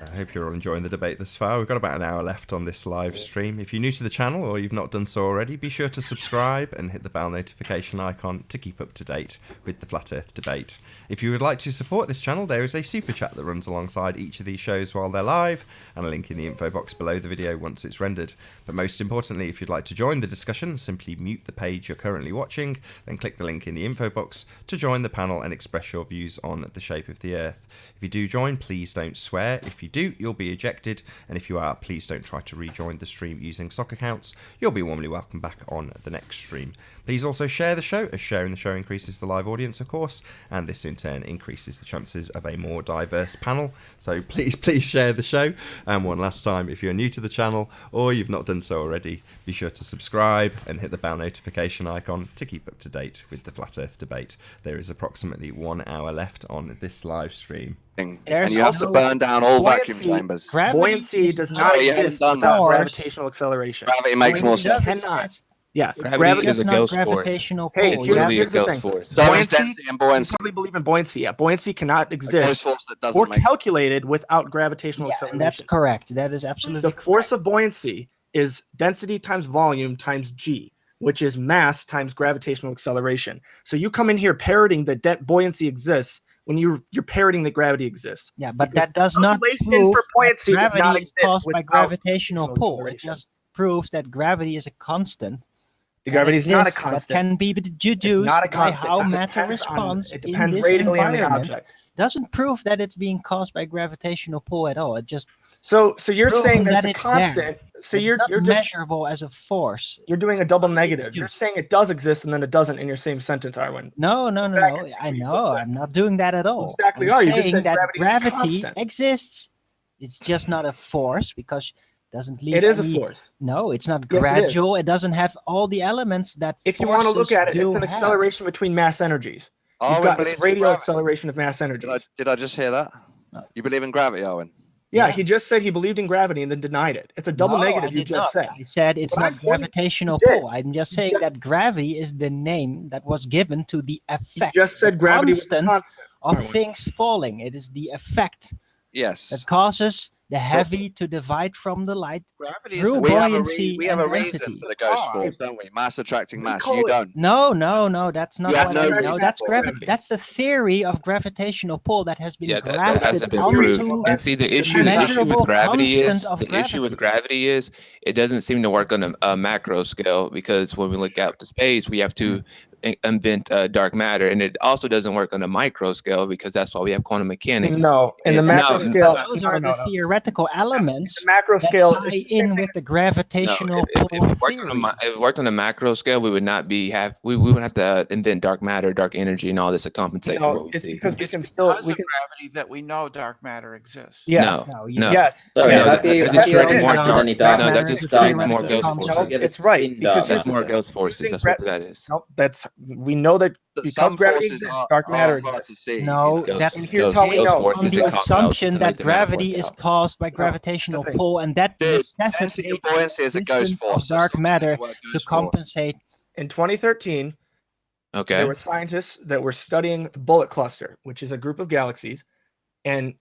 I hope you're all enjoying the debate thus far. We've got about an hour left on this live stream. If you're new to the channel or you've not done so already, be sure to subscribe and hit the bell notification icon to keep up to date with the Flat Earth debate. If you would like to support this channel, there is a super chat that runs alongside each of these shows while they're live, and a link in the info box below the video once it's rendered. But most importantly, if you'd like to join the discussion, simply mute the page you're currently watching, then click the link in the info box to join the panel and express your views on the shape of the Earth. If you do join, please don't swear. If you do, you'll be ejected, and if you are, please don't try to rejoin the stream using sock accounts. You'll be warmly welcome back on the next stream. Please also share the show, as sharing the show increases the live audience, of course, and this in turn increases the chances of a more diverse panel. So please share the show. And one last time, if you're new to the channel or you've not done so already, be sure to subscribe and hit the bell notification icon to keep up to date with the Flat Earth debate. There is approximately 1 hour left on this live stream. And you have to burn down all vacuum chambers. Buoyancy does not you haven't exist done that. without gravitational acceleration. Gravity makes more sense. Cannot. Yeah, Gravity is a ghost force. Gravitational Hey, pull. It's you literally a here's the ghost thing. force. So is Buoyancy, density and buoyancy. You probably believe in buoyancy. Yeah, buoyancy cannot A ghost exist force that or doesn't make sense. calculated without gravitational Yeah, acceleration. and that's correct. That is absolutely The force of buoyancy is density times volume times g, which is mass times gravitational acceleration. So you come in here parroting that buoyancy exists when you're parroting that gravity exists. Yeah, but Because that does not calculation prove for buoyancy that does not gravity is exist caused by without gravitational pull. It acceleration. just proves that gravity is a constant. The gravity is not a exists, constant. That can be deduced not a by constant. how It matter depends on- responds it in depends this radially on the environment. object. Doesn't prove that it's being caused by gravitational pull at all. It just So you're proves saying that that's a it's constant. there. So it's you're not just measurable as a force. you're doing a double negative. You're saying it does exist and then it doesn't in your same sentence, Arwen. No. I know. said. I'm not doing that at all. Exactly I'm are. You just saying said that gravity is gravity constant. exists. It's just not a force because it doesn't leave. It is a any- force. No, it's not Yes, it is. gradual. It doesn't have all the elements that. If you want to look forces at it, do it's an have. acceleration between mass energies. Arwen You've got believes it's in radial gravity. acceleration of mass energies. Did I just hear that? You believe in gravity, Owen? Yeah, he just said he believed in gravity and then denied it. It's a double No, negative I you did just not. said. I said it's But I not told you gravitational you did. pull. I'm just saying that gravity is the name that was given to the You effect. just said the gravity was constant constant. of Arwen. things falling. It is the effect Yes. that causes the heavy to divide from the light Gravity is through a- We have a, buoyancy we have a and reason density. for the ghost Ah. force, don't we? Mass attracting mass. call You it- don't. No, that's not You have what no I reason know. That's for gravity. That's the theory of gravitational pull that has been Yeah, that grafted hasn't been onto proved. And see, the issue measurable with gravity is constant of the issue with gravity. gravity is it doesn't seem to work on a macro scale because when we look out to space, we have to invent dark matter, and it also doesn't work on a micro scale because that's why we have quantum mechanics. No, in the macro scale, those are the theoretical elements macro that scale tie in with the gravitational pull theory. If it worked on a macro scale, we would not be we would have to invent dark matter, dark energy, and all this to compensate for what we see. Because it's because of gravity that we know dark matter exists. No. Yes. Sorry, No, have you creating more encountered any dark. dark No, that matter? just creates more ghost No, forces. it's right. Because That's more ghost forces. That's what that is. No, we know that because some gravity forces exists, are dark matter hard to exists. see. No, Ghost- that's And here's how we ghost know. forces on the and compounds assumption to that make the math gravity work is out. caused by gravitational the thing. pull, and that Dude, necessitates density and buoyancy is a ghost existence force. of dark Stop using matter the word to ghost force. compensate. In 2013, Okay. there were scientists that were studying the Bullet Cluster, which is a group of galaxies, and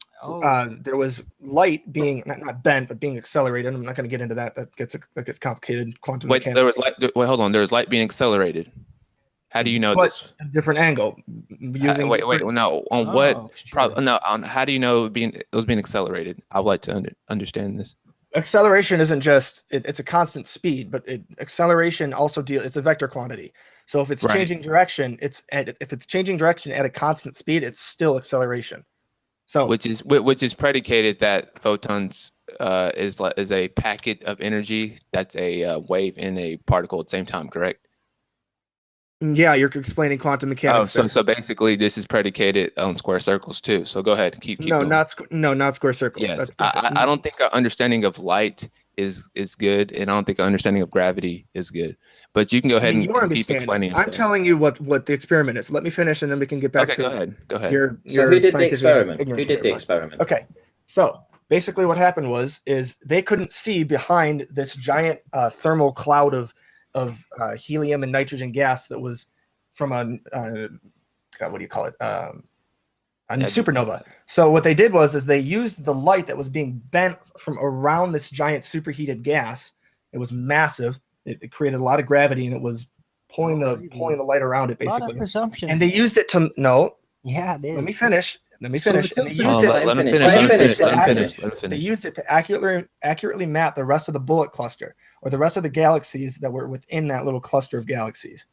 there was light being not bent but being accelerated. I'm not going to get into that. That gets complicated. Quantum Wait, mechanics. there was light. Wait, hold on. There was light being accelerated. How do you know this? A different angle using. Wait, no. On what? No. On how do you know it was being accelerated? I would like to understand this. Acceleration isn't just it's a constant speed, but acceleration also it's a vector quantity. So if it's changing direction, if it's changing direction at a constant speed, it's still acceleration. So which is predicated that photons is a packet of energy that's a wave in a particle at the same time, correct? Yeah, you're explaining quantum mechanics. Oh, so basically this is predicated on square circles too. So go ahead, keep no, going. not square circles. Yes, I don't think our understanding of light is good, and I don't think our understanding of gravity is good. But you can go ahead and keep explaining. I'm telling you what the experiment is. Let me finish, and then we can get back to. Go ahead. Your so who did the experiment? Ignorance Who did the experiment? Okay, so basically what happened is they couldn't see behind this giant thermal cloud of helium and nitrogen gas that was from what do you call it? A supernova. So what they did was they used the light that was being bent from around this giant superheated gas. It was massive. It created a lot of gravity, and it was pulling the light around it basically. A lot of presumptions. And they used it to Yeah, it is. Let me finish. And they used it. They used it to accurately map the rest of the bullet cluster, or the rest of the galaxies that were within that little cluster of galaxies.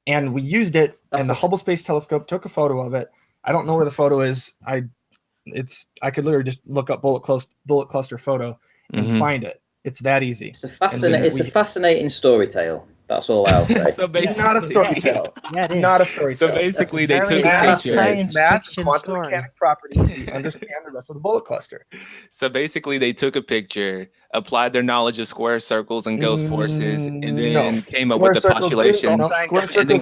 And we used it, and the Hubble Space Telescope took a photo of it. I don't know where the photo is. I could literally just look up bullet cluster photo and find it. It's that easy. It's a fascinating story tale. That's all I'll say. So basically, not a story tale. Yeah, it is. Not a story tale. So basically, they took a science fiction quantum story. mechanic properties to understand the rest of the bullet cluster. So basically, they took a picture, applied their knowledge of square circles and ghost forces, and then came up with the postulation, and then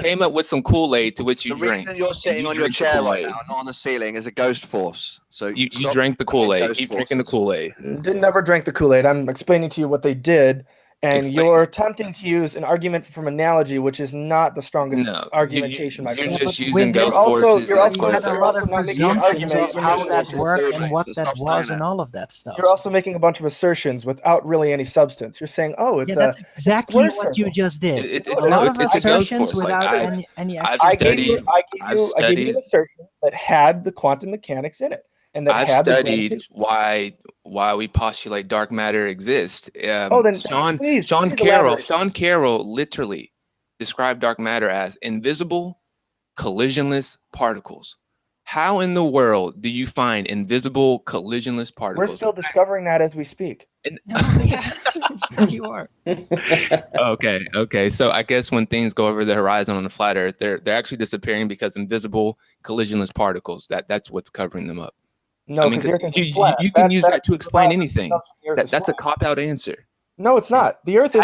came up with some Kool-Aid to which you drink. The reason you're sitting on your chair right now, not on the ceiling, is a ghost force. So you drank the Kool-Aid. Keep drinking the Kool-Aid. Never drank the Kool-Aid. I'm explaining to you what they did. And you're attempting to use an argument from analogy, which is not the strongest argumentation. You're just using ghost forces. You're also had a lot of not making an presumptions argument of how that worked and what that was and all of that stuff. You're also making a bunch of assertions without really any substance. You're saying, "Oh, it's that's exactly what you just did. A lot of assertions without any actual. I gave you an assertion that had the quantum mechanics in it. And that I've studied why we postulate dark matter exists. Sean Carroll literally described dark matter as invisible, collisionless particles. How in the world do you find invisible, collisionless particles? We're still discovering that as we speak. You are. Okay. So I guess when things go over the horizon on the flat Earth, they're actually disappearing because invisible, collisionless particles. That's what's covering them up. No, because the Earth is flat. You can use that to explain anything. That's a cop-out answer. No, it's not. The Earth is.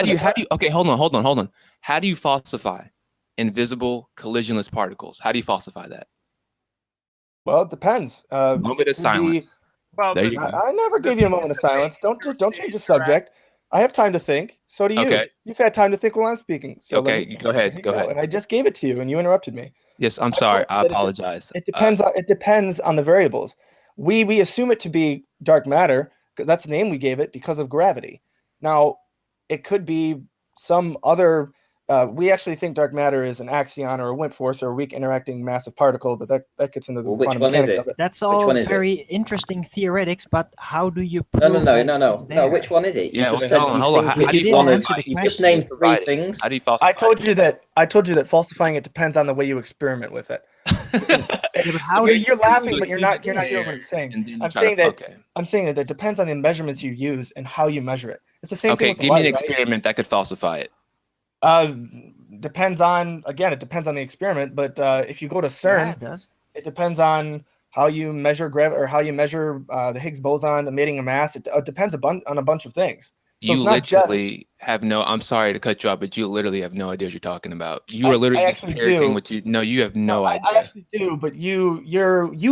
Okay, hold on. How do you falsify invisible, collisionless particles? How do you falsify that? Well, it depends. Moment of silence. Well, there you go. I never gave you a moment of silence. Don't change the subject. I have time to think. So do you. Okay. You've had time to think while I'm speaking. So okay, go ahead. Go ahead. And I just gave it to you, and you interrupted me. Yes, I'm sorry. I apologize. It depends. It depends on the variables. We assume it to be dark matter. That's the name we gave it because of gravity. Now, it could be some other We actually think dark matter is an axion or a Wimp force or a weak interacting massive particle, but that gets into the quantum mechanics of it. That's all very interesting theoretics, but how do you prove No. Which one is it? You just said hold on. How do you you just named 3 things. How do you falsify? I told you that falsifying it depends on the way you experiment with it. You're laughing, but you're not hearing what I'm saying. I'm saying that it depends on the measurements you use and how you measure it. It's the same thing with the give me an light, experiment that could falsify it. Depends on it depends on the experiment, but if you go to CERN, it depends on how you measure gravity or how you measure the Higgs boson emitting a mass. It depends on a bunch of things. So You it's not literally have no. I'm sorry to cut you off, but you literally have no idea what you're talking about. You are literally just parroting what you. No, you have no idea. I actually do, but you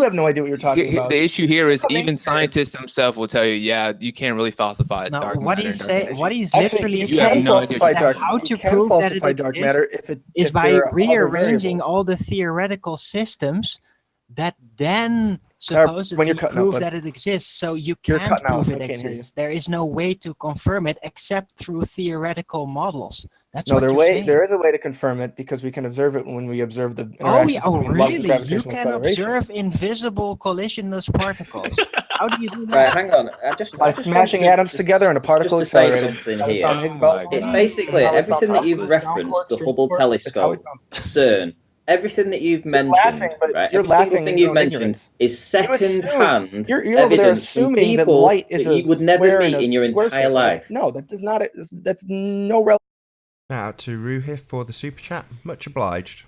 have no idea what you're talking about. The issue here is even scientists themselves will tell you, yeah, you can't really falsify dark what matter. he's literally saying no is that how to prove that it exists is by rearranging all the theoretical systems that then supposedly prove that it exists. So you can't prove it exists. There is no way to confirm it except through theoretical models. That's what you're saying. There is a way to confirm it because we can observe it when we observe the interactions between light and gravitational You can acceleration. observe invisible collisionless particles. How do you do that? Right, hang on. By smashing atoms together in a particle accelerator. It's basically everything that you've referenced, the Hubble telescope, CERN, everything that you've mentioned, every single thing you've mentioned is second-hand evidence from people that you would never meet in your entire life. No, that does not. That's no relevance. Now to Ruhif for the super chat. Much obliged.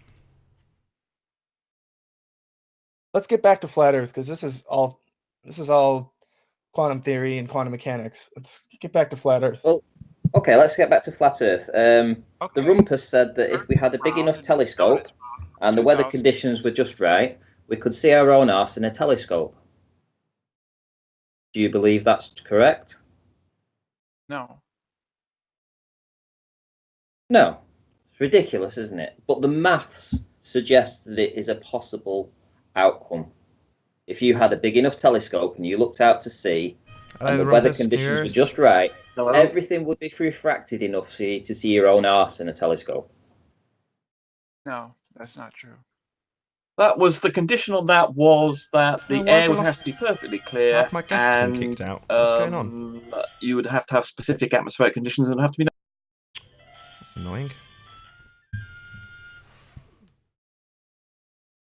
Let's get back to flat Earth because this is all quantum theory and quantum mechanics. Let's get back to flat Earth. Well, okay, let's get back to flat Earth. The Rumpus said that if we had a big enough telescope and the weather conditions were just right, we could see our own arse in a telescope. Do you believe that's correct? No. No. It's ridiculous, isn't it? But the maths suggest that it is a possible outcome. If you had a big enough telescope and you looked out to sea and the weather conditions were just right, everything would be refracted enough for you to see your own arse in a telescope. No, that's not true. That was the condition on that was that the air would have to be perfectly clear. Half my guests have been kicked out. What's going on? You would have to have specific atmospheric conditions and have to be. That's annoying.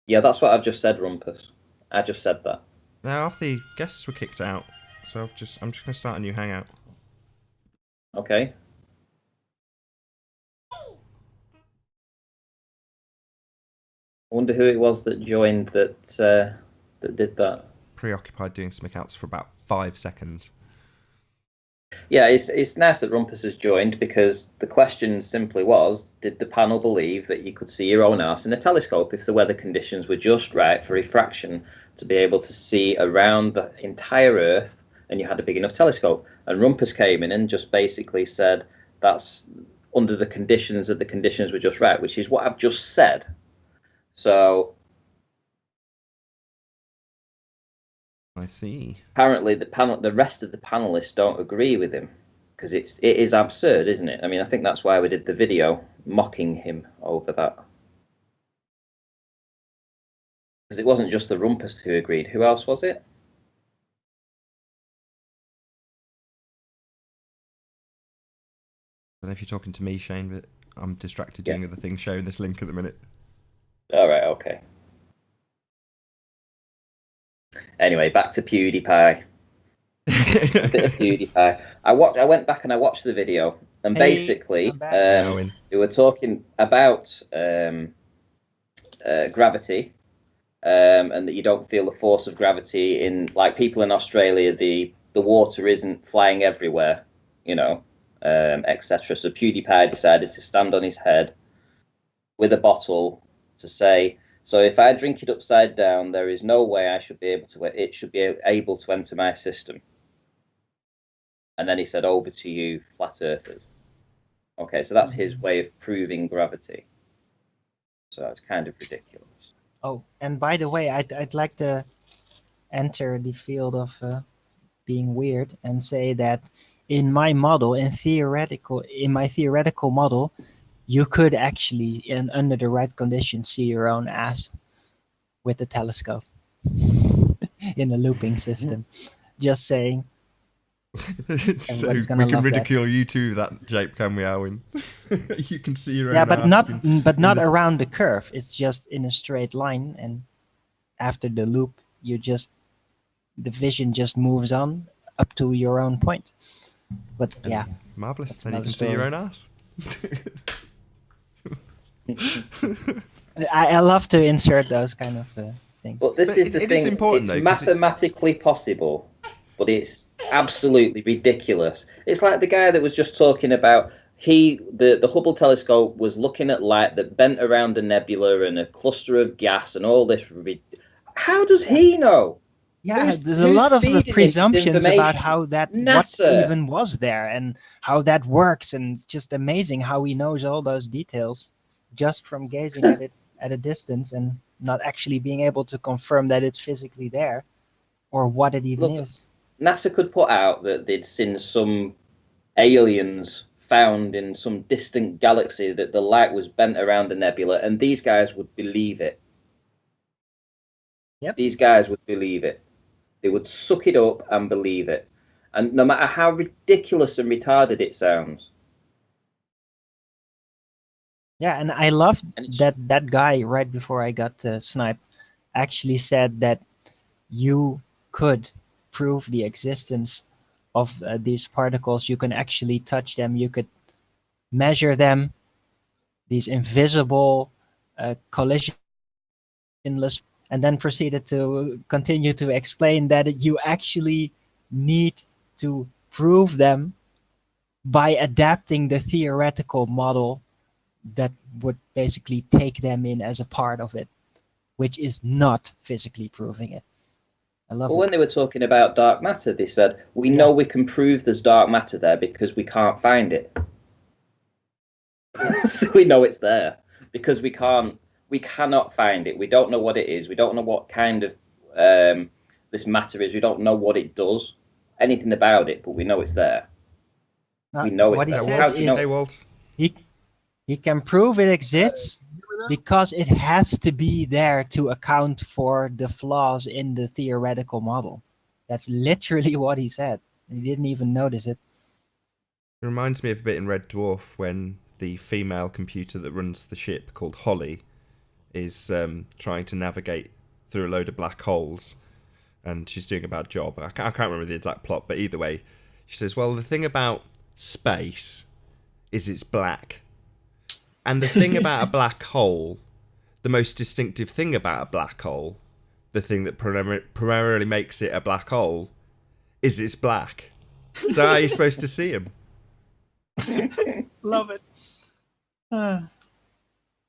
Yeah, that's what I've just said, Rumpus. I just said that. Now, half the guests were kicked out, so I'm just going to start a new hangout. Okay. I wonder who it was that joined that did that. Preoccupied doing something else for about 5 seconds. Yeah, it's nice that Rumpus has joined because the question simply was, did the panel believe that you could see your own arse in a telescope if the weather conditions were just right for refraction to be able to see around the entire Earth and you had a big enough telescope? And Rumpus came in and just basically said that's under the conditions that the conditions were just right, which is what I've just said. So I see. Apparently, the rest of the panelists don't agree with him because it is absurd, isn't it? I mean, I think that's why we did the video mocking him over that. Because it wasn't just the Rumpus who agreed. Who else was it? I don't know if you're talking to me, Shane, but I'm distracted doing other things, sharing this link at the minute. All right, okay. Anyway, back to PewDiePie. A bit of PewDiePie. I went back and I watched the video, and basically, they were talking about gravity, and that you don't feel the force of gravity in, like, people in Australia. The water isn't flying everywhere, you know, etc. So PewDiePie decided to stand on his head with a bottle to say, so if I drink it upside down, there is no way it should be able to enter my system. And then he said, over to you, flat earthers. Okay, so that's his way of proving gravity. So it's kind of ridiculous. Oh, and by the way, I'd like to enter the field of being weird and say that in my model, in my theoretical model, you could actually, under the right conditions, see your own ass with the telescope in a looping system. Just saying. So we can ridicule you too, that shape, can we, Alwyn? You can see your own. Yeah, but not around the curve. It's just in a straight line, and after the loop, the vision just moves on up to your own point. But yeah, marvelous. Then you can see your own ass. I love to insert those kind of things. But this is the thing. Is important, it's mathematically possible, but it's absolutely ridiculous. It's like the guy that was just talking about the Hubble telescope was looking at light that bent around a nebula and a cluster of gas and all this. How does he know? Yeah, there's a lot of presumptions about how that what even was there and how that works, and it's just amazing how he knows all those details just from gazing at it at a distance and not actually being able to confirm that it's physically there or what it even is. NASA could put out that they'd seen some aliens found in some distant galaxy, that the light was bent around a nebula, and these guys would believe it. Yep. These guys would believe it. They would suck it up and believe it. And no matter how ridiculous and retarded it sounds. Yeah, and I love that guy right before I got sniped actually said that you could prove the existence of these particles. You can actually touch them. You could measure them. These invisible collisionless, and then proceeded to continue to explain that you actually need to prove them by adapting the theoretical model that would basically take them in as a part of it, which is not physically proving it. I love it. When they were talking about dark matter, they said, we know we can prove there's dark matter there because we can't find it. So we know it's there because we cannot find it. We don't know what it is. We don't know what kind of this matter is. We don't know what it does, anything about it, but we know it's there. We know it's there. How do you know? Walt? He can prove it exists because it has to be there to account for the flaws in the theoretical model. That's literally what he said. He didn't even notice it. It reminds me of a bit in Red Dwarf when the female computer that runs the ship, called Holly, is trying to navigate through a load of black holes, and she's doing a bad job. I can't remember the exact plot, but either way, she says, well, the thing about space is it's black. And the thing about a black hole, the most distinctive thing about a black hole, the thing that primarily makes it a black hole, is it's black. So how are you supposed to see him? Love it. But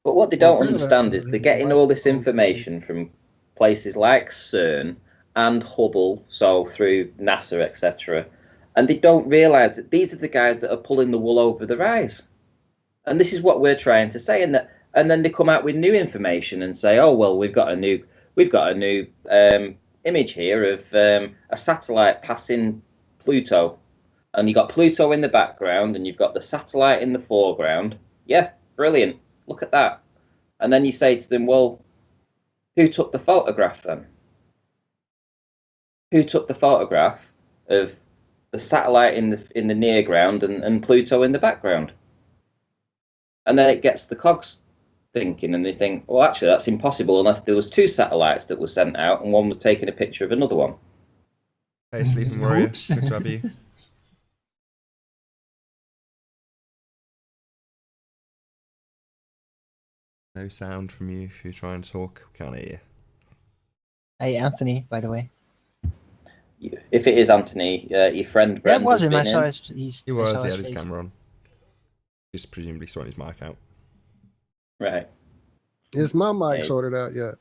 what they don't understand is they're getting all this information from places like CERN and Hubble, so through NASA, etc. And they don't realise that these are the guys that are pulling the wool over their eyes. And this is what we're trying to say, and then they come out with new information and say, "Oh well, we've got a new image here of a satellite passing Pluto, and you got Pluto in the background, and you've got the satellite in the foreground. Yeah, brilliant. Look at that." And then you say to them, "Well, who took the photograph then? Who took the photograph of the satellite in the near ground and Pluto in the background?" And then it gets the cogs thinking, and they think, well, actually, that's impossible unless there was two satellites that were sent out and one was taking a picture of another one. Hey, Sleeping Warrior, good to have you. No sound from you if you're trying to talk. We can't hear you. Hey, Anthony, by the way. If it is Anthony, your friend Brent. That was him. I saw he had his camera on. Just presumably sorting his mic out. Right. Is my mic sorted out yet?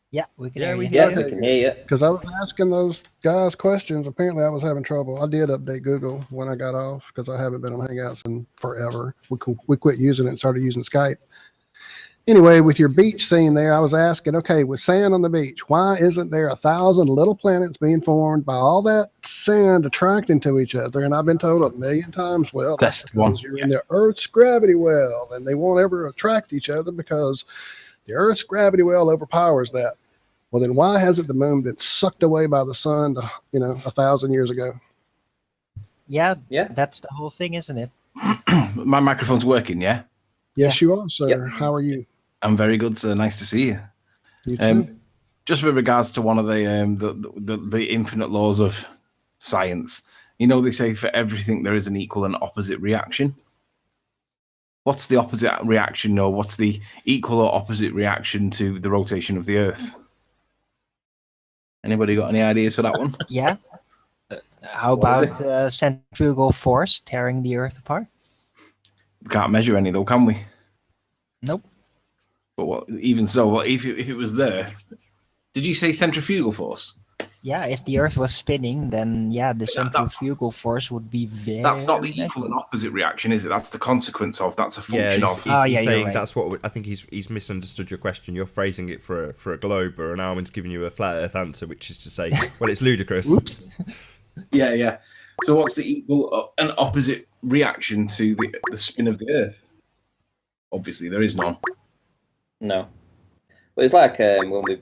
Yeah, we can we hear can hear you. Because I was asking those guys questions. Apparently, I was having trouble. I did update Google when I got off because I haven't been on Hangouts in forever. We quit using it and started using Skype. Anyway, with your beach scene there, I was asking, okay, with sand on the beach, why isn't there 1,000 little planets being formed by all that sand attracting to each other? And I've been told 1,000,000 times, well, that's because you're in the Earth's gravity well, and they won't ever attract each other because the Earth's gravity well overpowers that. Well, then why hasn't the moon been sucked away by the sun, 1,000 years ago? Yeah, that's the whole thing, isn't it? My microphone's working, yeah? Yes, you are, sir. How are you? I'm very good, sir. Nice to see you. You too. Just with regards to one of the infinite laws of science, they say for everything there is an equal and opposite reaction. What's the opposite reaction, or what's the equal or opposite reaction to the rotation of the Earth? Anybody got any ideas for that one? Yeah. How about centrifugal force tearing the Earth apart? We can't measure any, though, can we? Nope. But even so, if it was there, did you say centrifugal force? Yeah, if the Earth was spinning, then the centrifugal force would be very. That's not the equal and opposite reaction, is it? That's the consequence of. That's a function of. He's saying right. That's what I think he's misunderstood your question. You're phrasing it for a globe, and Armin's giving you a flat Earth answer, which is to say, well, it's ludicrous. Oops. Yeah. So what's the equal and opposite reaction to the spin of the Earth? Obviously, there is none. No. But it's like when we.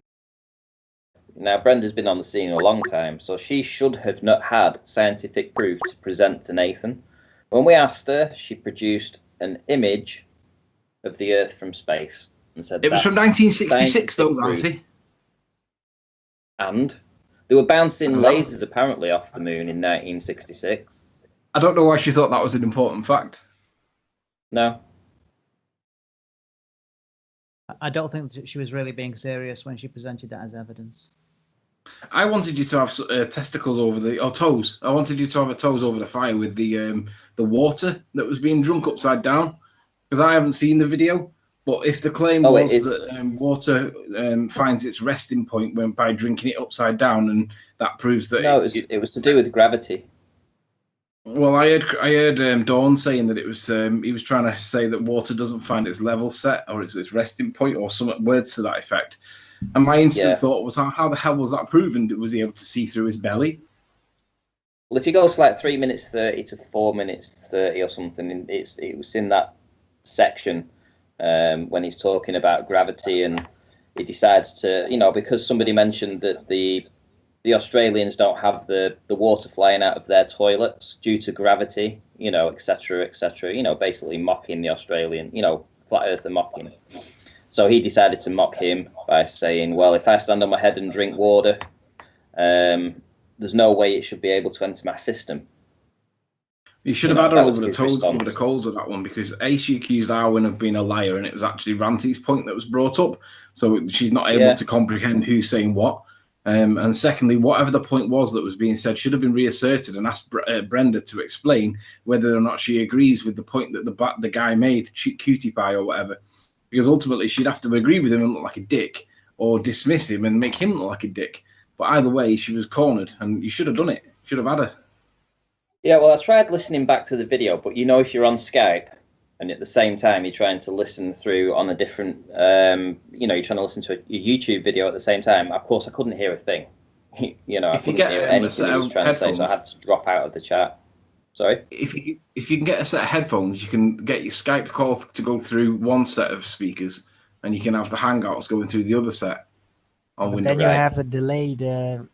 Now, Brenda's been on the scene a long time, so she should have not had scientific proof to present to Nathan. When we asked her, she produced an image of the Earth from space and said it was from 1966, though, Auntie. And they were bouncing lasers apparently off the moon in 1966. I don't know why she thought that was an important fact. No. I don't think that she was really being serious when she presented that as evidence. I wanted you to have testicles or toes. I wanted you to have a toes over the fire with the water that was being drunk upside down, because I haven't seen the video. But if the claim was that water finds its resting point by drinking it upside down, and that proves that it was to do with gravity. Well, I heard Dawn saying that it was he was trying to say that water doesn't find its level set or its resting point or some words to that effect. And my instant thought was, how the hell was that proven? Was he able to see through his belly? Well, if you go to like 3 minutes 30 to 4 minutes 30 or something, it was in that section when he's talking about gravity, and he decides to, because somebody mentioned that the Australians don't have the water flying out of their toilets due to gravity, etc., etc. Basically mocking the Australian, flat earther mocking. So he decided to mock him by saying, well, if I stand on my head and drink water, there's no way it should be able to enter my system. You should have had her over the toes, over the coals of that one, because she accused Arwen of being a liar, and it was actually Ranty's point that was brought up. So she's not able to comprehend who's saying what. And secondly, whatever the point was that was being said should have been reasserted and asked Brenda to explain whether or not she agrees with the point that the guy made, Cutie Pie or whatever. Because ultimately she'd have to agree with him and look like a dick, or dismiss him and make him look like a dick. But either way, she was cornered, and you should have done it. Should have had her. Yeah, well, I tried listening back to the video, but if you're on Skype and at the same time you're trying to listen through on a different, you're trying to listen to a YouTube video at the same time, of course I couldn't hear a thing. I couldn't hear anything he was trying to say, so I had to drop out of the chat. Sorry? If you can get a set of headphones, you can get your Skype call to go through one set of speakers, and you can have the Hangouts going through the other set on Windows. Then you have a delayed that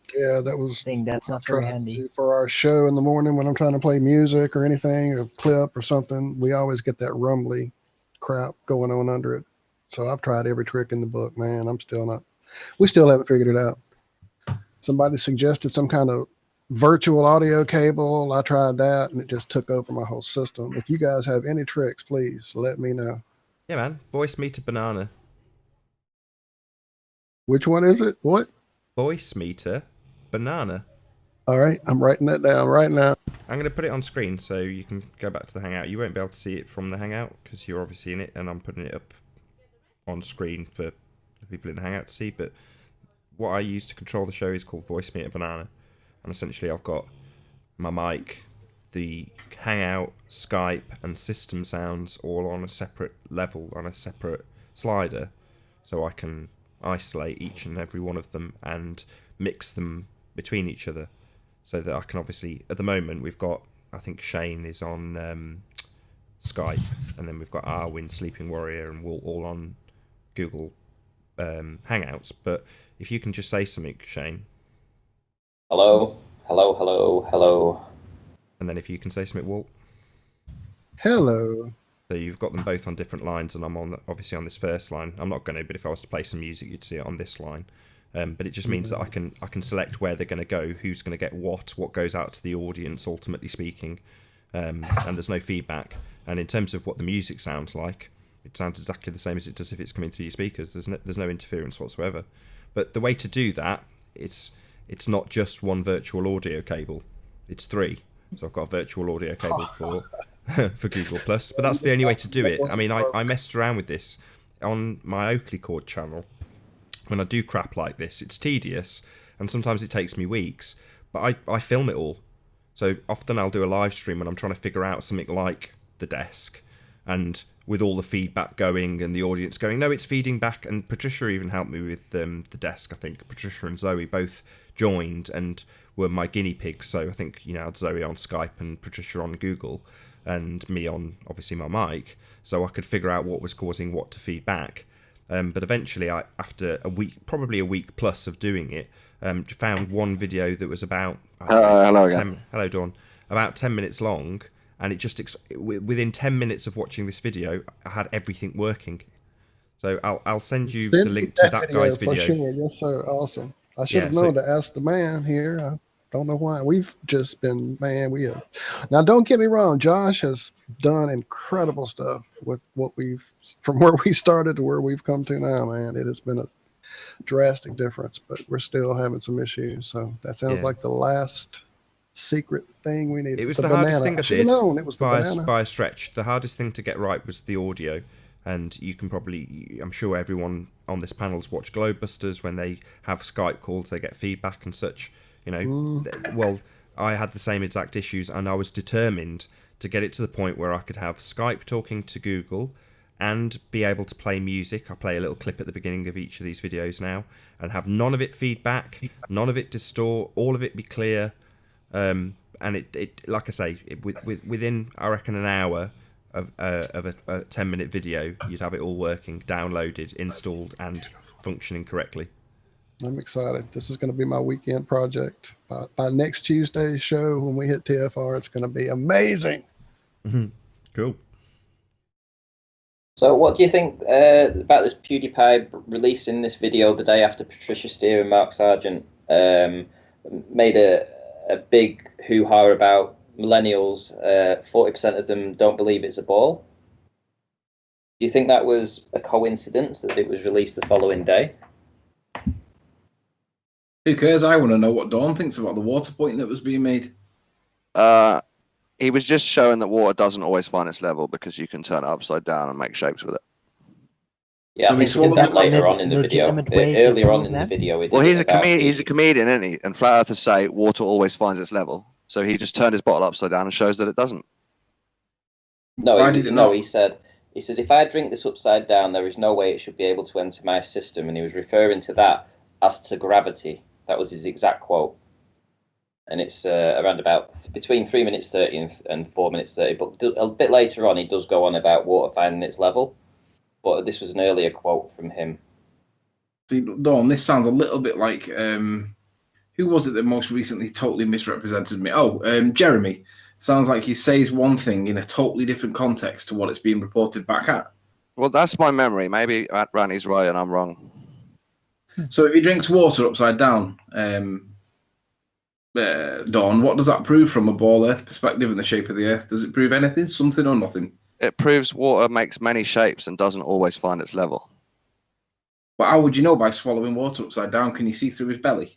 was thing. That's not very handy. For our show in the morning when I'm trying to play music or anything, a clip or something, we always get that rumbly crap going on under it. So I've tried every trick in the book, man. We still haven't figured it out. Somebody suggested some kind of virtual audio cable. I tried that and it just took over my whole system. If you guys have any tricks, please let me know. Yeah, man. Voice meter banana. Which one is it? What? Voice meter banana. All right, I'm writing that down right now. I'm going to put it on screen so you can go back to the Hangout. You won't be able to see it from the Hangout because you're obviously in it, and I'm putting it up on screen for the people in the Hangout to see. But what I use to control the show is called Voice Meter Banana. And essentially I've got my mic, the Hangout, Skype, and system sounds all on a separate level, on a separate slider, so I can isolate each and every one of them and mix them between each other, so that I can obviously, at the moment we've got, I think Shane is on Skype, and then we've got Arwin, Sleeping Warrior, and we're all on Google Hangouts. But if you can just say something, Shane. Hello, hello, hello, hello. And then if you can say something, Walt. Hello. So you've got them both on different lines, and I'm on obviously on this first line. I'm not going to, but if I was to play some music, you'd see it on this line. But it just means that I can select where they're going to go, who's going to get what goes out to the audience, ultimately speaking. And there's no feedback. And in terms of what the music sounds like, it sounds exactly the same as it does if it's coming through your speakers. There's no interference whatsoever. But the way to do that, it's not just one virtual audio cable. It's 3. So I've got a virtual audio cable for Google Plus. But that's the only way to do it. I mean, I messed around with this on my Oakley Chord channel. When I do crap like this, it's tedious, and sometimes it takes me weeks. But I film it all. So often I'll do a live stream when I'm trying to figure out something like the desk, and with all the feedback going and the audience going, no, it's feeding back. And Patricia even helped me with the desk. I think Patricia and Zoe both joined and were my guinea pigs. So I think, I had Zoe on Skype and Patricia on Google, and me on obviously my mic, so I could figure out what was causing what to feed back. But eventually, after a week, probably a week plus of doing it, found one video that was about hello again. Hello, Dawn. About 10 minutes long, and it just within 10 minutes of watching this video, I had everything working. So I'll send you the link to that guy's video. For sure. That's so awesome. I should have known to ask the man here. I don't know why. We've just been, we have. Now, don't get me wrong. Josh has done incredible stuff with from where we started to where we've come to now, man. It has been a drastic difference, but we're still having some issues. So that sounds like the last secret thing we needed. It was the hardest thing I did. It was by a stretch. The hardest thing to get right was the audio. And you can probably, I'm sure everyone on this panel's watched Globebusters. When they have Skype calls, they get feedback and such. Well, I had the same exact issues, and I was determined to get it to the point where I could have Skype talking to Google and be able to play music. I play a little clip at the beginning of each of these videos now, and have none of it feedback, none of it distort, all of it be clear. And it like I say, within, I reckon, an hour of a 10-minute video, you'd have it all working, downloaded, installed, and functioning correctly. I'm excited. This is going to be my weekend project. By next Tuesday's show, when we hit TFR, it's going to be amazing. Mm-hmm. Cool. So what do you think about this PewDiePie releasing this video the day after Patricia Steere and Mark Sargent made a big hoo-ha about millennials? 40% of them don't believe it's a ball. Do you think that was a coincidence that it was released the following day? Who cares? I want to know what Dawn thinks about the water point that was being made. He was just showing that water doesn't always find its level because you can turn it upside down and make shapes with it. Yeah, so I think he did that later on in the video. Earlier on in the video. Well, he's a comedian, isn't he? And flat earthers say water always finds its level. So he just turned his bottle upside down and shows that it doesn't. No, he said, if I drink this upside down, there is no way it should be able to enter my system. And he was referring to that as to gravity. That was his exact quote. And it's around about between 3 minutes 30 and 4 minutes 30. But a bit later on, he does go on about water finding its level. But this was an earlier quote from him. See, Dawn, this sounds a little bit like, who was it that most recently totally misrepresented me? Jeremy. Sounds like he says one thing in a totally different context to what it's being reported back at. Well, that's my memory. Maybe Randy's right and I'm wrong. So if he drinks water upside down, Dawn, what does that prove from a ball Earth perspective and the shape of the Earth? Does it prove anything, something or nothing? It proves water makes many shapes and doesn't always find its level. But how would you know by swallowing water upside down? Can you see through his belly?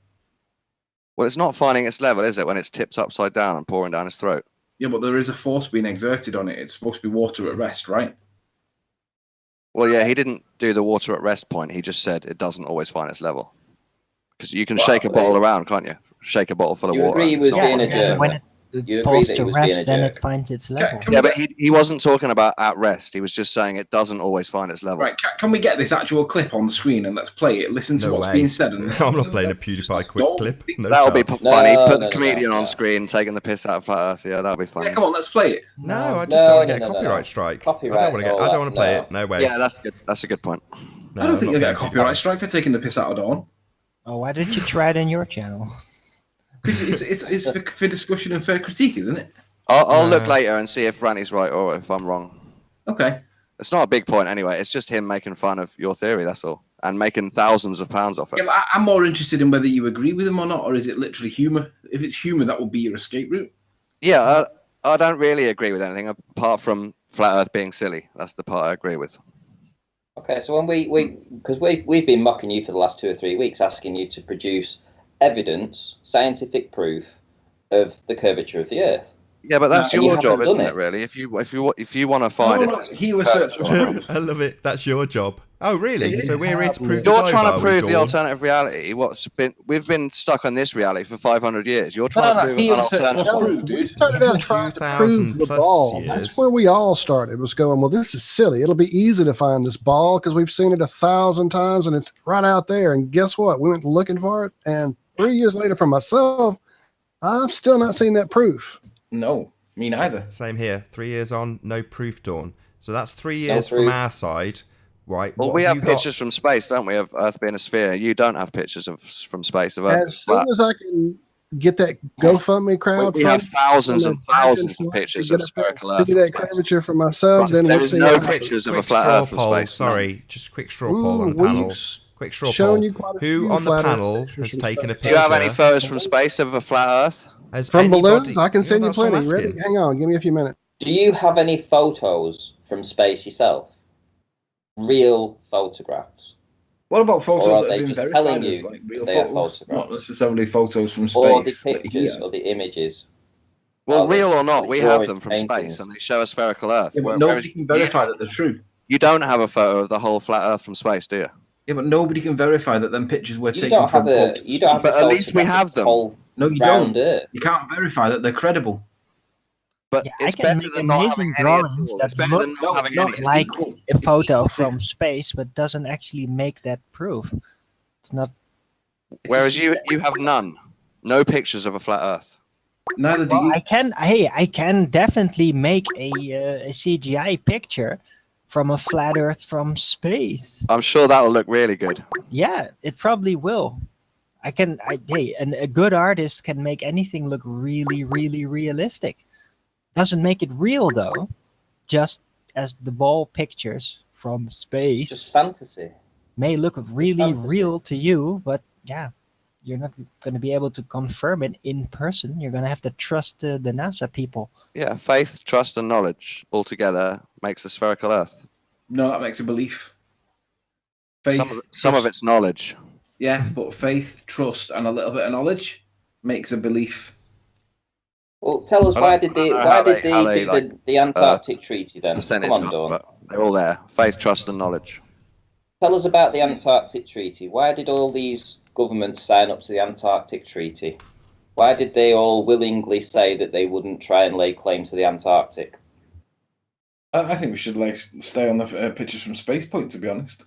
Well, it's not finding its level, is it, when it's tipped upside down and pouring down his throat? Yeah, but there is a force being exerted on it. It's supposed to be water at rest, right? Well, yeah, he didn't do the water at rest point. He just said it doesn't always find its level. Because you can shake a bottle around, can't you? Shake a bottle full of water. You agree with being a German? falls to rest, then it finds its level. Yeah, but he wasn't talking about at rest. He was just saying it doesn't always find its level. Right, can we get this actual clip on the screen and let's play it? Listen to what's being said. And I'm not playing a PewDiePie quick clip. No That'll be chance. funny. Put the comedian on screen taking the piss out of Flat Earth. Yeah, that'll be funny. Yeah, come on, let's play it. No, I just don't want to get a copyright strike. I don't want to play it. No way. Yeah, that's good. That's a good point. No, I don't think you'll get a copyright strike for taking the piss out of Dawn. Oh, why didn't you try it in your channel? Because it's for discussion and fair critique, isn't it? I'll look later and see if Randy's right or if I'm wrong. Okay. It's not a big point anyway. It's just him making fun of your theory, that's all. And making thousands of pounds off it. Yeah, I'm more interested in whether you agree with him or not, or is it literally humour? If it's humour, that will be your escape route. Yeah, I don't really agree with anything apart from Flat Earth being silly. That's the part I agree with. Okay, so when because we've been mocking you for the last 2 or 3 weeks, asking you to produce evidence, scientific proof of the curvature of the Earth. Yeah, but that's your job, isn't it? Really, if you want to find it, he was searching. I love it. That's your job. Oh, really? So we're here to prove. You're trying to prove the alternative reality. We've been stuck on this reality for 500 years. You're trying to prove an alternative. We started out trying to prove the ball. That's where we all started. Was going, well, this is silly. It'll be easy to find this ball because we've seen it 1,000 times and it's right out there. And guess what? We went looking for it, and 3 years later, for myself, I've still not seen that proof. No, me neither. Same here. 3 years on, no proof, Dawn. So that's 3 years from our side, right? Well, we have pictures from space, don't we, of Earth being a sphere? You don't have pictures from space of Earth. As soon as I can get that GoFundMe crowd, we have thousands and thousands of pictures of spherical Earth. See that curvature for myself. Then there is no pictures of a flat Earth from space. Sorry, just a quick straw poll on the panel. Quick straw poll. Who on the panel has taken a picture? Do you have any photos from space of a flat Earth? From balloons? I can send you plenty. Ready? Hang on. Give me a few minutes. Do you have any photos from space yourself? Real photographs? What about photos that have been verified as like real photos? Not necessarily photos from space. Or the pictures or the images. Well, real or not, we have them from space and they show a spherical Earth. Yeah, but nobody can verify that they're true. You don't have a photo of the whole flat Earth from space, do you? Yeah, but nobody can verify that them pictures were taken from. But at least we have them. No, you don't. You can't verify that they're credible. But it's better than not having drawings that look like a photo from space, but doesn't actually make that proof. It's not. Whereas you have none, no pictures of a flat Earth. Neither do you. I can definitely make a CGI picture from a flat Earth from space. I'm sure that'll look really good. Yeah, it probably will. A good artist can make anything look really, really realistic. Doesn't make it real though, just as the ball pictures from space. It's fantasy. May look really real to you, but yeah, you're not going to be able to confirm it in person. You're going to have to trust the NASA people. Yeah, faith, trust, and knowledge all together makes a spherical Earth. No, that makes a belief. Faith, some of it's knowledge. Yeah, but faith, trust, and a little bit of knowledge makes a belief. Well, tell us why did they the Antarctic Treaty then? Come on, Dawn. They're all there. Faith, trust, and knowledge. Tell us about the Antarctic Treaty. Why did all these governments sign up to the Antarctic Treaty? Why did they all willingly say that they wouldn't try and lay claim to the Antarctic? I think we should stay on the pictures from space point, to be honest.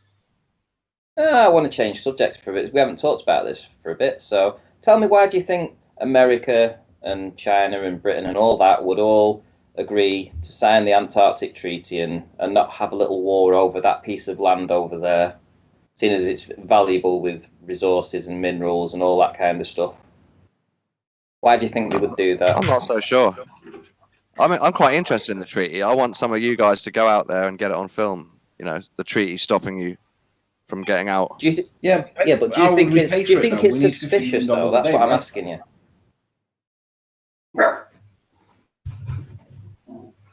I want to change subjects for a bit. We haven't talked about this for a bit. So tell me, why do you think America and China and Britain and all that would all agree to sign the Antarctic Treaty and not have a little war over that piece of land over there, seeing as it's valuable with resources and minerals and all that kind of stuff? Why do you think they would do that? I'm not so sure. I'm quite interested in the treaty. I want some of you guys to go out there and get it on film. You know, the treaty stopping you from getting out. But do you think it's suspicious though? That's what I'm asking you.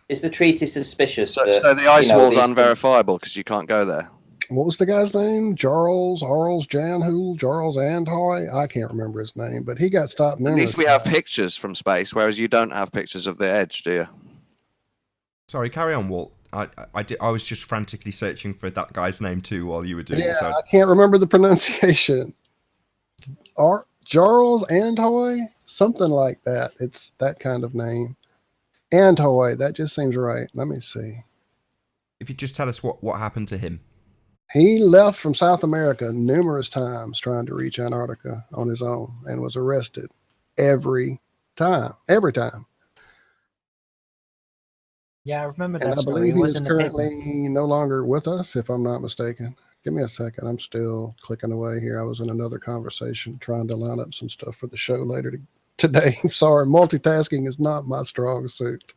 Is the treaty suspicious? So the ice wall's unverifiable because you can't go there. What was the guy's name? Charles Andhoy? I can't remember his name, but he got stopped. At least we have pictures from space, whereas you don't have pictures of the edge, do you? Sorry, carry on, Walt. I was just frantically searching for that guy's name too while you were doing it. So I can't remember the pronunciation. Charles Antoy, something like that. It's that kind of name. Antoy, that just seems right. Let me see. If you just tell us what happened to him. He left from South America numerous times trying to reach Antarctica on his own and was arrested every time. Every time. Yeah, I remember And that I story. believe It he was is in the paper. currently no longer with us, if I'm not mistaken. Give me a second. I'm still clicking away here. I was in another conversation trying to line up some stuff for the show later today. Sorry, multitasking is not my strong suit.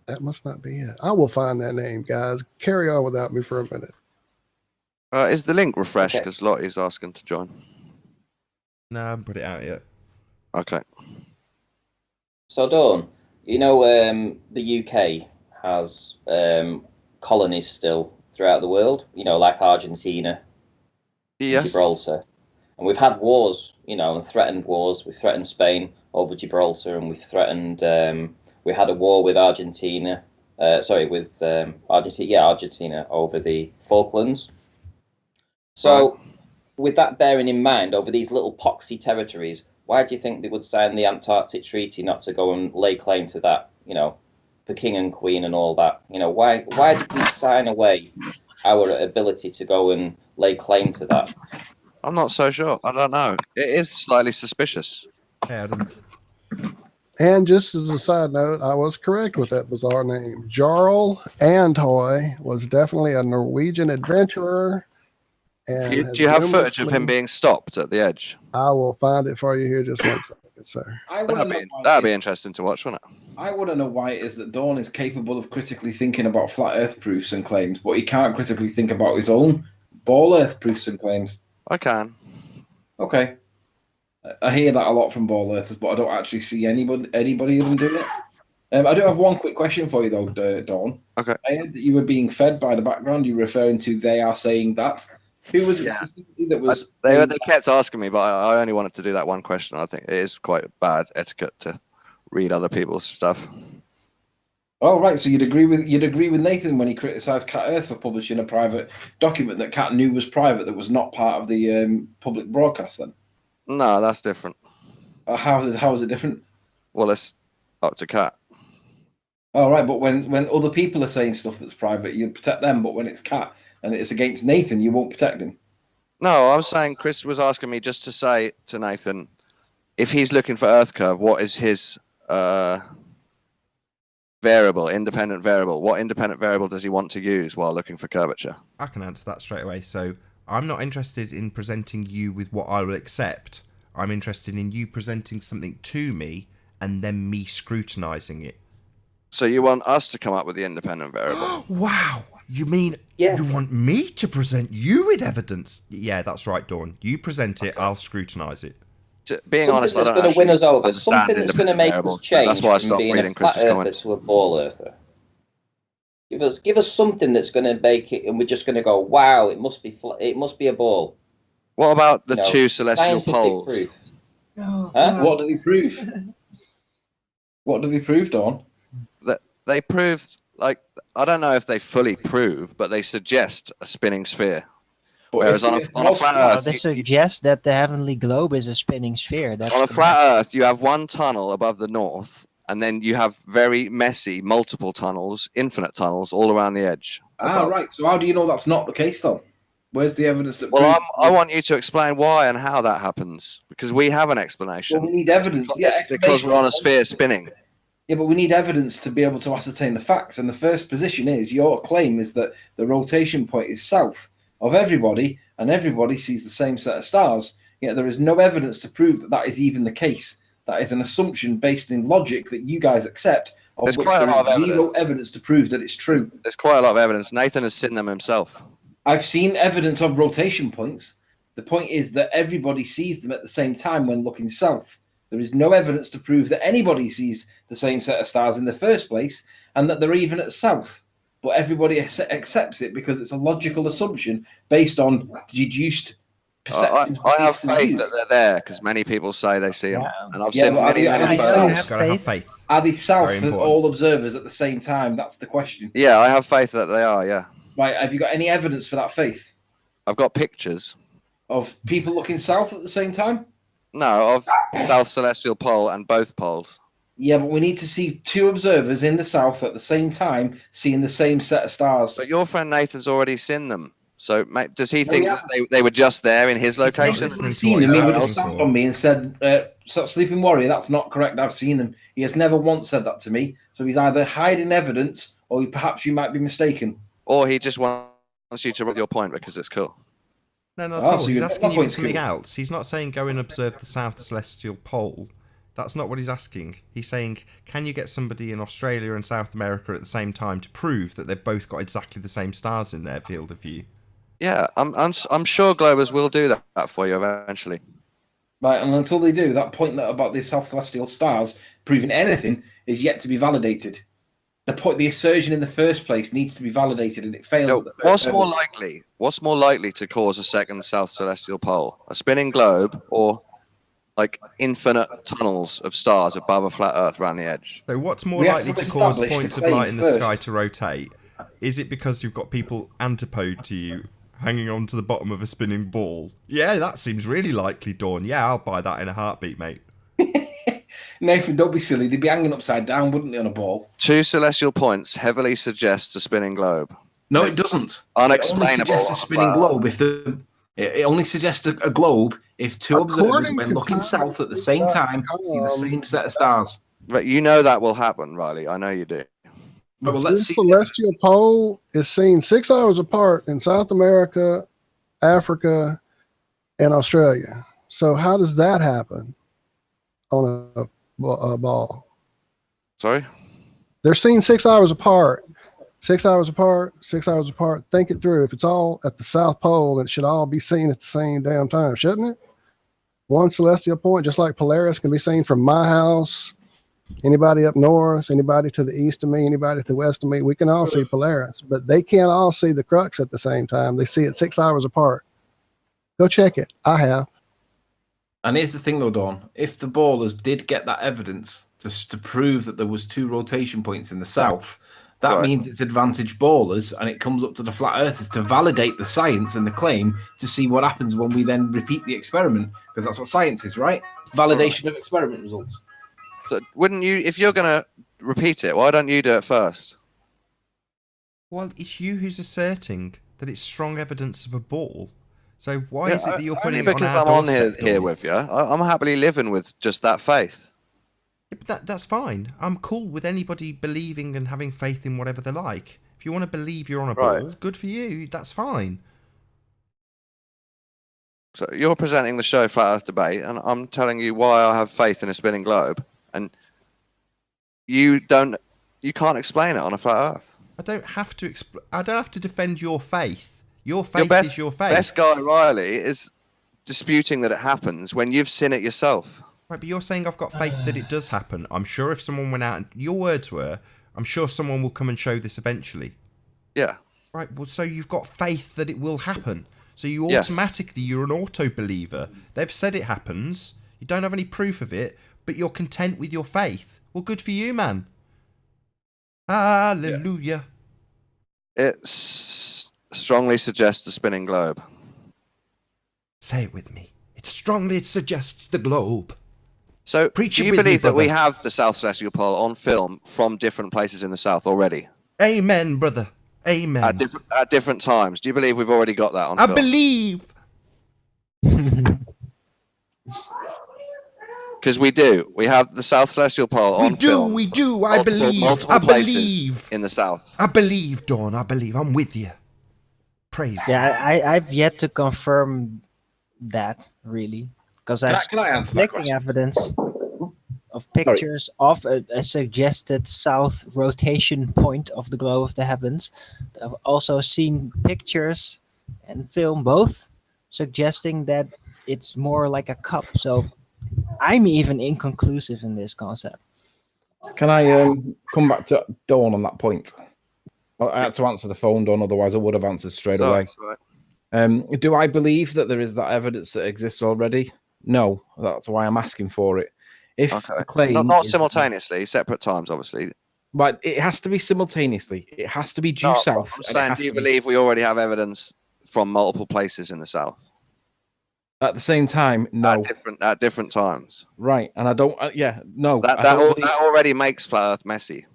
That must not be it. I will find that name, guys. Carry on without me for a minute. Is the link refreshed? Because Lottie's asking to join. No, I haven't put it out yet. Okay. So, Dawn, you know, the UK has colonies still throughout the world, you know, like Argentina, and Gibraltar. And we've had wars, you know, and threatened wars. We threatened Spain over Gibraltar, and we threatened, we had a war with Argentina, Argentina over the Falklands. So, with that bearing in mind, over these little poxy territories, why do you think they would sign the Antarctic Treaty not to go and lay claim to that, you know, for king and queen and all that? You know, why did we sign away our ability to go and lay claim to that? I'm not so sure. I don't know. It is slightly suspicious. Yeah, I don't... And just as a side note, I was correct with that bizarre name. Jarl Antoy was definitely a Norwegian adventurer. And do you have footage of him being stopped at the edge? I will find it for you here just one second, sir. That'd be interesting to watch, wouldn't it? I want to know why it is that Dawn is capable of critically thinking about flat Earth proofs and claims, but he can't critically think about his own ball Earth proofs and claims. I can. Okay. I hear that a lot from ball Earthers, but I don't actually see anybody of them doing it. I do have one quick question for you, though, Dawn. Okay. I heard that you were being fed by the background. You're referring to they are saying that. Who was it specifically that was... They kept asking me, but I only wanted to do that one question. I think it is quite bad etiquette to read other people's stuff. Oh, right. So you'd agree with Nathan when he criticised Cat Earth for publishing a private document that Cat knew was private, that was not part of the public broadcast then? No, that's different. How is it different? Well, it's up to Cat. Oh, right. But when other people are saying stuff that's private, you protect them. But when it's Cat and it's against Nathan, you won't protect him. No, I was saying Chris was asking me just to say to Nathan, if he's looking for Earth curve, what is his variable, independent variable? What independent variable does he want to use while looking for curvature? I can answer that straight away. So I'm not interested in presenting you with what I will accept. I'm interested in you presenting something to me and then me scrutinizing it. So you want us to come up with the independent variable? Wow. You mean you want me to present you with evidence? Yeah, that's right, Dawn. You present it, I'll scrutinize it. Being honest, I don't going to win us over. Something that's going to make variables. us change That's why I from stopped being reading a flat Chris's earther comments. to a ball earther. Give us something that's going to make it, and we're just going to go, wow, it must be a ball. What about the two celestial poles? Proof. What do they prove? What do they prove, Dawn? That they proved, like, I don't know if they fully prove, but they suggest a spinning sphere. Whereas on a flat Earth, they suggest that the heavenly globe is a spinning sphere. That's on a flat Earth, you have one tunnel above the north, and then you have very messy multiple tunnels, infinite tunnels, all around the edge. Right. So how do you know that's not the case, though? Where's the evidence that? Well, I want you to explain why and how that happens, because we have an explanation. Well, we need evidence. It's because we're on a sphere spinning. Yeah, but we need evidence to be able to ascertain the facts. And the first position is, your claim is that the rotation point is south of everybody, and everybody sees the same set of stars. Yet there is no evidence to prove that that is even the case. That is an assumption based in logic that you guys accept, of There's which quite a there lot is of zero evidence to prove that it's true. There's quite a lot of evidence. Nathan has seen them himself. I've seen evidence of rotation points. The point is that everybody sees them at the same time when looking south. There is no evidence to prove that anybody sees the same set of stars in the first place, and that they're even at south. But everybody accepts it because it's a logical assumption based on deduced perception. I have faith that they're there because many people say they see them, and I've seen many photos. Are they south for all observers at the same time? That's the question. Yeah, I have faith that they are. Yeah. Right, have you got any evidence for that, Faith? I've got pictures of people looking south at the same time. No, of South Celestial Pole and both poles. Yeah, but we need to see 2 observers in the south at the same time, seeing the same set of stars. But your friend Nathan's already seen them. So, mate, does he think they were just there in his location? He's seen them. He would have stamped on me and said, "Sleeping Warrior, that's not correct. I've seen them." He has never once said that to me. So he's either hiding evidence, or perhaps you might be mistaken. Or he just wants you to prove your point because it's cool. No, not at all. He's asking you for something else. He's not saying go and observe the South Celestial Pole. That's not what he's asking. He's saying, can you get somebody in Australia and South America at the same time to prove that they've both got exactly the same stars in their field of view? Yeah, I'm sure Globers will do that for you eventually. Right, and until they do, that point about the South Celestial stars proving anything is yet to be validated. The assertion in the first place needs to be validated, and it fails. No, what's more likely? What's more likely to cause a second South Celestial Pole? A spinning globe, or like infinite tunnels of stars above a flat Earth around the edge? So, what's more likely to cause points of light in the sky to rotate? Is it because you've got people antipode to you hanging on to the bottom of a spinning ball? Yeah, that seems really likely, Dawn. Yeah, I'll buy that in a heartbeat, mate. Nathan, don't be silly. They'd be hanging upside down, wouldn't they, on a ball? 2 celestial points heavily suggests a spinning globe. No, it doesn't. Unexplainable. It only suggests a spinning globe if it only suggests a globe if 2 observers, when looking south at the same time, see the same set of stars. But you know that will happen, Riley. I know you do. But well, let's the see. Celestial Pole is seen 6 hours apart in South America, Africa, and Australia. So how does that happen on a ball? Sorry? They're seen 6 hours apart. 6 hours apart, 6 hours apart. Think it through. If it's all at the South Pole, it should all be seen at the same damn time, shouldn't it? One celestial point, just like Polaris, can be seen from my house. Anybody up north, anybody to the east of me, anybody to the west of me, we can all see Polaris, but they can't all see the crux at the same time. They see it 6 hours apart. Go check it. I have. And here's the thing, though, Dawn. If the ballers did get that evidence to prove that there was 2 rotation points in the south, that means it's advantage ballers, and it comes up to the flat earthers to validate the science and the claim to see what happens when we then repeat the experiment, because that's what science is, right? Validation of experiment results. So wouldn't you, if you're going to repeat it, why don't you do it first? Well, it's you who's asserting that it's strong evidence of a ball. So why is it that you're putting it on our I'm doorstep, on here with you. I'm happily living with just that faith. Yeah, but that's fine. I'm cool with anybody believing and having faith in whatever they like. If you want to believe you're on a ball, good for you. That's fine. So you're presenting the show Flat Earth Debate, and I'm telling you why I have faith in a spinning globe, and you can't explain it on a flat Earth. I don't have to I don't have to defend your faith. Your faith is your faith. Best guy Riley is disputing that it happens when you've seen it yourself. Right, but you're saying I've got faith that it does happen. I'm sure if someone went out and your words were, I'm sure someone will come and show this eventually. Yeah. Right, well, so you've got faith that it will happen. So you automatically, you're an auto-believer. They've said it happens. You don't have any proof of it, but you're content with your faith. Well, good for you, man. Hallelujah. It strongly suggests the spinning globe. Say it with me. It strongly suggests the globe. So, Preach do it you with me, believe that we brother. have the South Celestial Pole on film from different places in the South already? Amen, brother. Amen. At different times. Do you believe we've already got that on film? I believe. Because we do. We have the South Celestial Pole on film. We do. I believe. Multiple I places believe. in the South. I believe, Dawn. I believe. I'm with you. Praise. Yeah, I've yet to confirm that, really. Because I've Can I answer that conflicting question? evidence of pictures of a suggested south rotation point of the globe of the heavens. I've also seen pictures and film both suggesting that it's more like a cup. So I'm even inconclusive in this concept. Can I come back to Dawn on that point? I had to answer the phone, Dawn, otherwise I would have answered straight away. Right. Do I believe that there is that evidence that exists already? No, that's why I'm asking for it. If the claim not is- simultaneously, separate times, obviously. But it has to be simultaneously. It has to be due No, south. I'm saying, do you believe we already have evidence from multiple places in the south? At the same time, no. At different times. Right, and I don't. No. That already makes flat Earth messy.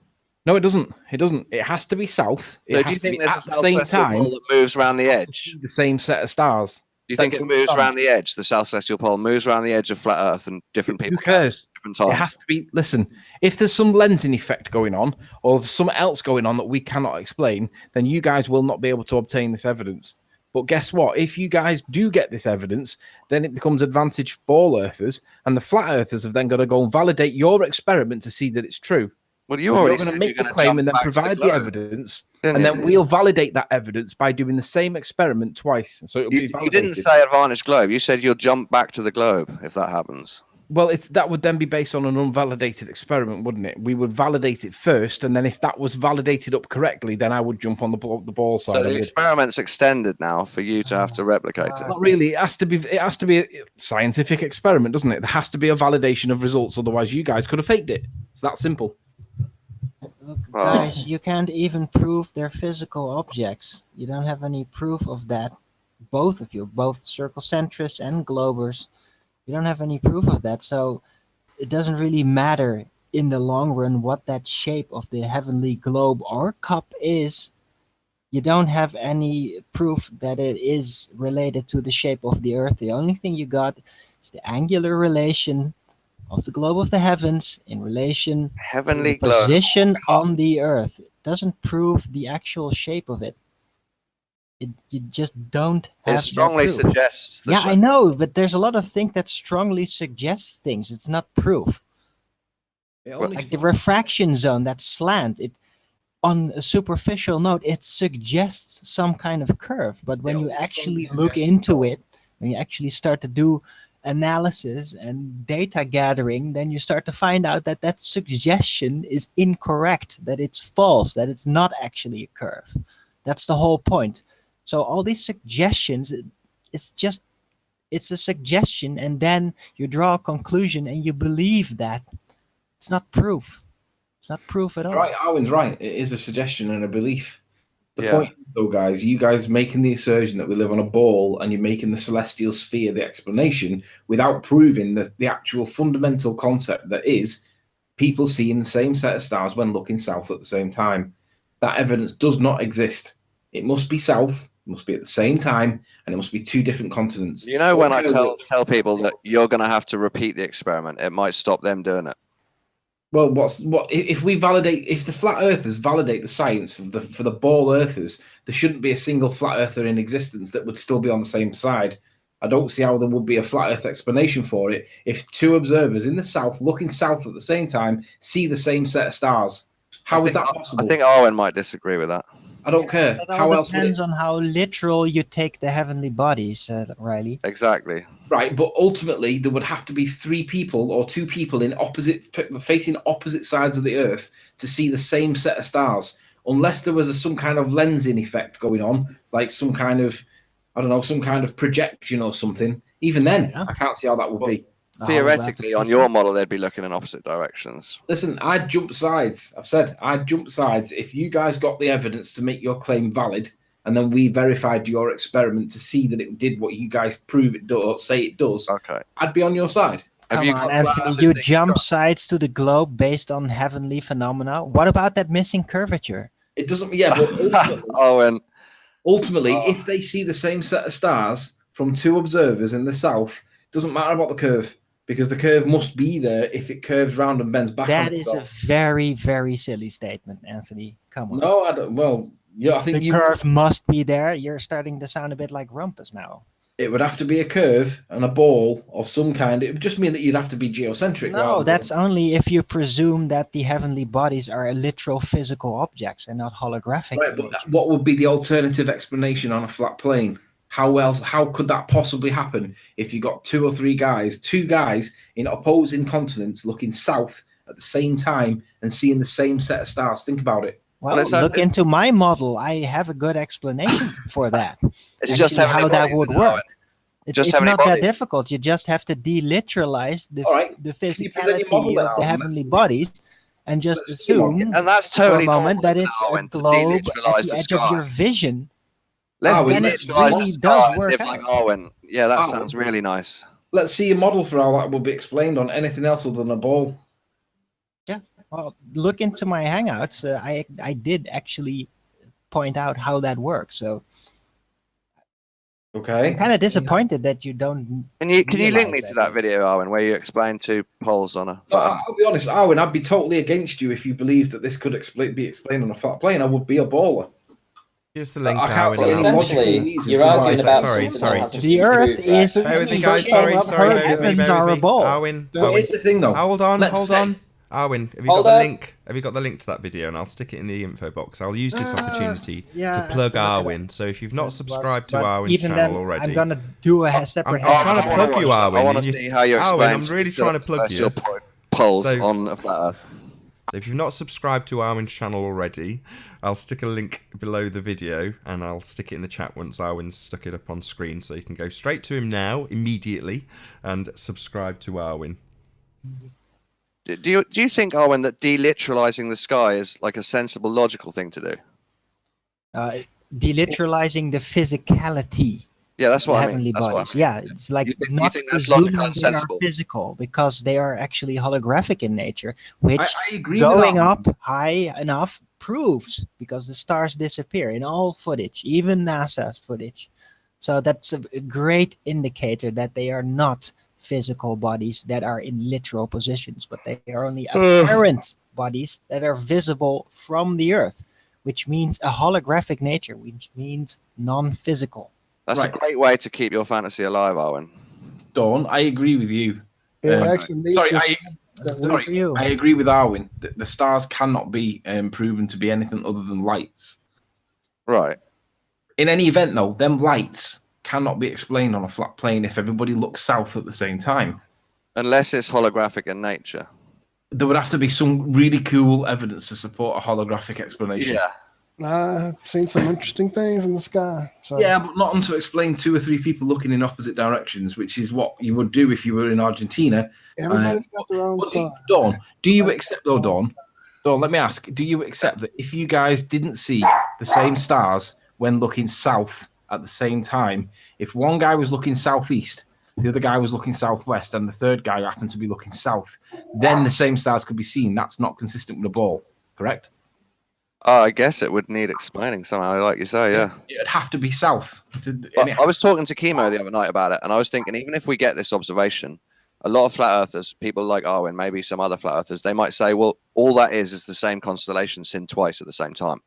No, it doesn't. It doesn't. It has to be south. It So has do you to think be there's at a the same celestial time pole that moves around the edge? The same set of stars. Do you think it moves around the edge? The south celestial pole moves around the edge of flat Earth, and different people. Who cares? Different times. It has to be. Listen, if there's some lensing effect going on, or there's something else going on that we cannot explain, then you guys will not be able to obtain this evidence. But guess what? If you guys do get this evidence, then it becomes advantage for ball earthers, and the flat earthers have then got to go and validate your experiment to see that it's true. Well, you already going to make the claim and then provide the evidence, and then we'll validate that evidence by doing the same experiment twice. So it'll be validated. You didn't say advantage globe. You said you'll jump back to the globe if that happens. Well, that would then be based on an unvalidated experiment, wouldn't it? We would validate it first, and then if that was validated up correctly, then I would jump on the ball side. So the experiment's extended now for you to have to replicate it. Not really. It has to be a scientific experiment, doesn't it? There has to be a validation of results, otherwise you guys could have faked it. It's that simple. Look, guys, you can't even prove they're physical objects. You don't have any proof of that. Both of you, both circle centrists and globers, you don't have any proof of that. So it doesn't really matter in the long run what that shape of the heavenly globe or cup is. You don't have any proof that it is related to the shape of the earth. The only thing you got is the angular relation of the globe of the heavens in relation to the position on the earth. It doesn't prove the actual shape of it. You just don't have. It strongly suggests. Yeah, I know, but there's a lot of things that strongly suggest things. It's not proof. Like the refraction zone, that slant, it on a superficial note, it suggests some kind of curve. But when you actually look into it, when you actually start to do analysis and data gathering, then you start to find out that that suggestion is incorrect, that it's false, that it's not actually a curve. That's the whole point. So all these suggestions, it's a suggestion, and then you draw a conclusion and you believe that. It's not proof. It's not proof at all. Right, Arwen's right. It is a suggestion and a belief. The point, though, guys, you guys making the assertion that we live on a ball and you're making the celestial sphere the explanation without proving the actual fundamental concept that is people seeing the same set of stars when looking south at the same time. That evidence does not exist. It must be south, it must be at the same time, and it must be two different continents. You know, when I tell people that you're going to have to repeat the experiment, it might stop them doing it. Well, if we validate, if the flat earthers validate the science for the ball earthers, there shouldn't be a single flat earther in existence that would still be on the same side. I don't see how there would be a flat earth explanation for it if two observers in the south looking south at the same time see the same set of stars. How is that possible? I think Arwen might disagree with that. I don't care. It all depends on how literal you take the heavenly bodies, Riley. Exactly. Right, but ultimately there would have to be three people or two people facing opposite sides of the Earth to see the same set of stars, unless there was some kind of lensing effect going on, like some kind of, I don't know, some kind of projection or something. Even then, I can't see how that would be. Theoretically, on your model, they'd be looking in opposite directions. Listen, I'd jump sides. I've said I'd jump sides if you guys got the evidence to make your claim valid, and then we verified your experiment to see that it did what you guys prove it does, say it does. Okay, I'd be on your side. Come on, Anthony, you jump sides to the globe based on heavenly phenomena. What about that missing curvature? It doesn't. Yeah, but ultimately, if they see the same set of stars from two observers in the south, it doesn't matter about the curve. Because the curve must be there if it curves round and bends back. That is a very, very silly statement, Anthony. Come on. No, I don't. Well, yeah, I think the curve must be there. You're starting to sound a bit like Rumpus now. It would have to be a curve and a ball of some kind. It would just mean that you'd have to be geocentric. No, that's only if you presume that the heavenly bodies are literal physical objects and not holographic. Right, but what would be the alternative explanation on a flat plane? How could that possibly happen if you got two guys in opposing continents looking south at the same time and seeing the same set of stars? Think about it. Well, look into my model. I have a good explanation for that. It's just how that would work. It's not that difficult. You just have to deliteralize the physicality of the heavenly bodies, and just assume and that's totally for a moment normal, that it's a Arwen, to globe at deliteralize the the edge of sky. your vision. Let's then it deliteralize really the sky does and work live out. like Arwen. Yeah, that sounds really nice. Let's see a model for how that will be explained on anything else other than a ball. Yeah, well, look into my Hangouts. I did actually point out how that works. So, okay, I'm kind of disappointed that you don't. Can you link me realize to that video, Arwen, where you explain 2 poles on a? I'll be honest, Arwen, I'd be totally against you if you believed that this could be explained on a flat plane. I would be a baller. Here's the link. I can't see any Darwin. logical reason you're for why. arguing about Sorry. The Earth is Bear with me, guys. shaped, Sorry. and Bear with me. heavens are a ball. Arwen. Here's the thing, though. Hold on. Let's say- Arwen, have you got the link? Have you got the link to that video? And I'll stick it in the info box. I'll use this opportunity to plug Arwen. So if you've not subscribed to Arwen's channel already, I'm gonna do a separate. I'm trying to plug you, Arwen. I want to see how you explain. Arwen, I'm really trying to plug you. Poles on a flat Earth. So if you've not subscribed to Arwen's channel already, I'll stick a link below the video and I'll stick it in the chat once Arwen's stuck it up on screen, so you can go straight to him now, immediately, and subscribe to Arwen. Do you think, Arwen, that deliteralizing the sky is like a sensible, logical thing to do? Deliteralizing the physicality. Yeah, that's what I mean. Heavenly That's what I bodies. mean. Yeah, it's like You not think that's presuming logical and they are sensible? physical, because they are actually holographic in nature, which I agree with going that. up high enough proves, because the stars disappear in all footage, even NASA's footage. So that's a great indicator that they are not physical bodies that are in literal positions, but they are only apparent bodies that are visible from the Earth, which means a holographic nature, which means non-physical. That's a great way to keep your fantasy alive, Arwen. Dawn, I agree with you. I agree with Arwen. The stars cannot be proven to be anything other than lights. Right. In any event, though, them lights cannot be explained on a flat plane if everybody looks south at the same time. Unless it's holographic in nature. There would have to be some really cool evidence to support a holographic explanation. Yeah. I've seen some interesting things in the sky. So. Yeah, but not to explain 2 or 3 people looking in opposite directions, which is what you would do if you were in Argentina. Everybody's got their own side. Dawn, do you accept, though, Dawn, let me ask, do you accept that if you guys didn't see the same stars when looking south at the same time, if one guy was looking southeast, the other guy was looking southwest, and the third guy happened to be looking south, then the same stars could be seen? That's not consistent with a ball, correct? I guess it would need explaining somehow, like you say, yeah. It'd have to be south. I was talking to Chemo the other night about it, and I was thinking, even if we get this observation, a lot of flat earthers, people like Arwen, maybe some other flat earthers, they might say, well, all that is the same constellation seen twice at the same time.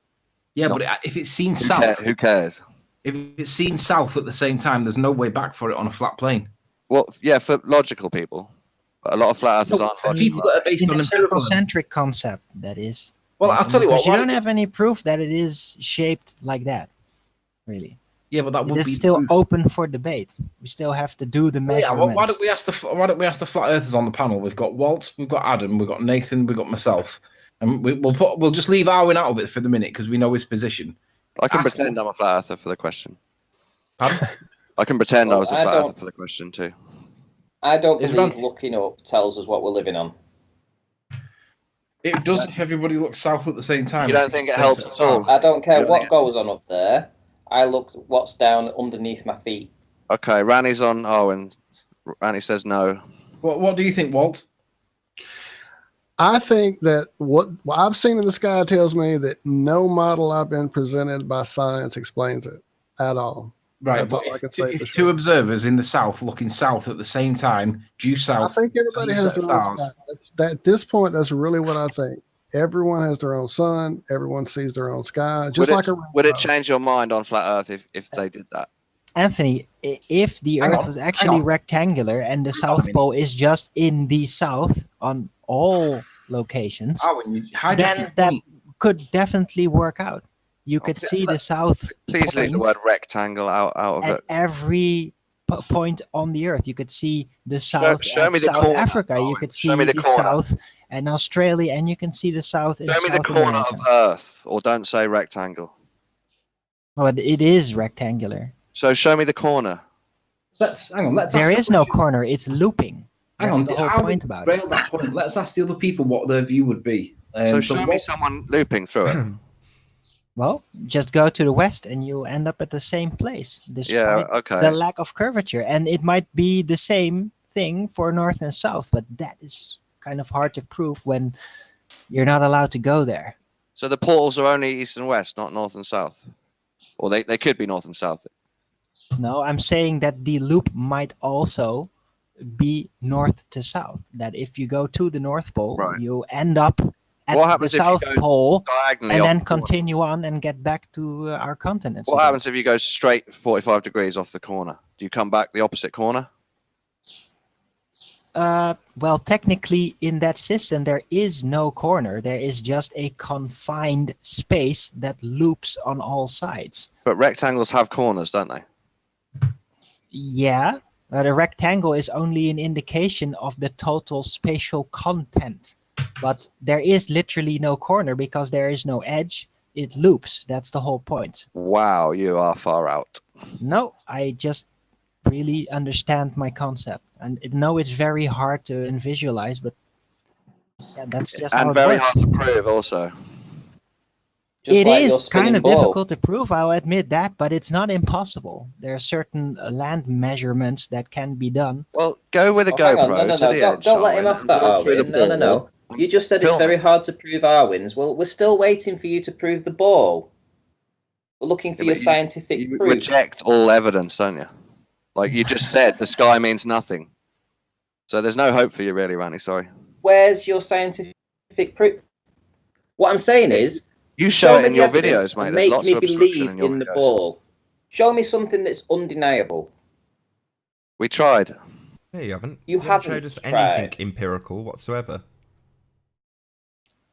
Yeah, but if it's seen south... Who cares? If it's seen south at the same time, there's no way back for it on a flat plane. Well, yeah, for logical people. But a lot of flat earthers aren't logical. People that are based In on a empirical... circle-centric concept, that is. Well, I'll tell you what... Because you don't have any proof that it is shaped like that, really. Yeah, but that would It is be still proof. open for debate. We still have to do the Yeah, measurements. why don't we ask the flat earthers on the panel? We've got Walt, we've got Adam, we've got Nathan, we've got myself, and we'll just leave Arwen out of it for the minute because we know his position. I can pretend I'm a flat earther for the question. I can pretend I was a flat earther for the question too. I don't believe looking up tells us what we're living on. It does if everybody looks south at the same time. You don't think it helps at all? I don't care what goes on up there. I look what's down underneath my feet. Okay, Rani's on Arwen. Rani says no. What do you think, Walt? I think that what I've seen in the sky tells me that no model I've been presented by science explains it at all. Right, That's but all I can say. if 2 observers in the south looking south at the same time, due south... I think everybody has their own sky. At this point, that's really what I think. Everyone has their own sun. Everyone sees their own sky. Just would it change your mind on flat Earth if they did that? Anthony, if the Earth was actually rectangular and the South Pole is just in the south on all locations, then that could definitely work out. You could see the south. Please leave the word rectangle out of at it. every point on the Earth. You could see the south show me the South corner, Africa. You could see me the the corner. south and Australia, and you can see the south in Show me South the corner America. of Earth, or don't say rectangle. But it is rectangular. So show me the corner. Let's hang on. There is no corner. It's looping. Hang That's on, the whole how point we about it. rail that point? Let's ask the other people what their view would be. So show me someone looping through it. Well, just go to the west and you end up at the same place, despite okay. the lack of curvature. And it might be the same thing for north and south, but that is kind of hard to prove when you're not allowed to go there. So the portals are only east and west, not north and south? Or they could be north and south? No, I'm saying that the loop might also be north to south. That if you go to the North Pole, you end up at the South Pole and then continue on and get back to our continent. What happens if you go straight 45 degrees off the corner? Do you come back the opposite corner? Well, technically in that system, there is no corner. There is just a confined space that loops on all sides. But rectangles have corners, don't they? Yeah, but a rectangle is only an indication of the total spatial content. But there is literally no corner because there is no edge. It loops. That's the whole point. Wow, you are far out. No, I just really understand my concept. And no, it's very hard to visualize, but yeah, that's just how it very works. hard to prove also. It is kind of difficult to prove, I'll admit that, but it's not impossible. There are certain land measurements that can be done. Well, go with a GoPro to the edge. Don't let him off that, Arwin. No. You just said it's very hard to prove Arwin's. Well, we're still waiting for you to prove the ball. We're looking for your scientific you proof. reject all evidence, don't you? Like you just said, the sky means nothing. So there's no hope for you, really, Randy. Sorry. Where's your scientific proof? What I'm saying is, you show it in your evidence videos, mate. and There's make lots me of obstruction believe in your the videos. ball. Show me something that's undeniable. We tried. No, you haven't. You haven't haven't showed us tried. anything empirical whatsoever.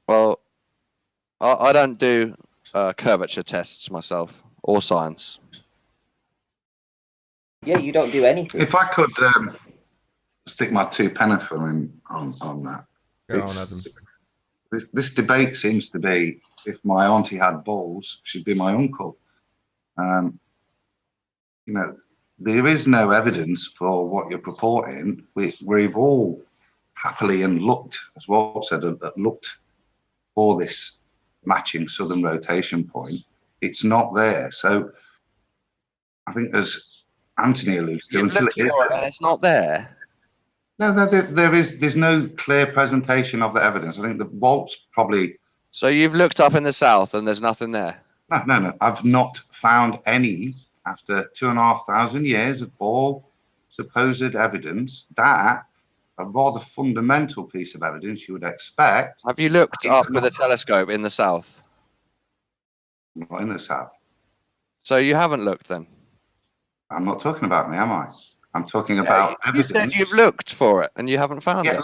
Well, I don't do curvature tests myself or science. Yeah, you don't do anything. If I could stick my two pennethil in on that. Go on, Adam. This debate seems to be, if my auntie had balls, she'd be my uncle. You know, there is no evidence for what you're purporting. We've all happily and looked, as Walt said, looked for this matching southern rotation point. It's not there. So I think, as Anthony alludes to, until it is there, and it's not there. No, there's no clear presentation of the evidence. I think that Walt's probably. So you've looked up in the south and there's nothing there? No. I've not found any after 2,500 years of all supposed evidence that a rather fundamental piece of evidence you would expect. Have you looked up with a telescope in the south? Not in the south. So you haven't looked then? I'm not talking about me, am I? I'm talking about evidence. You said you've looked for it and you haven't found it.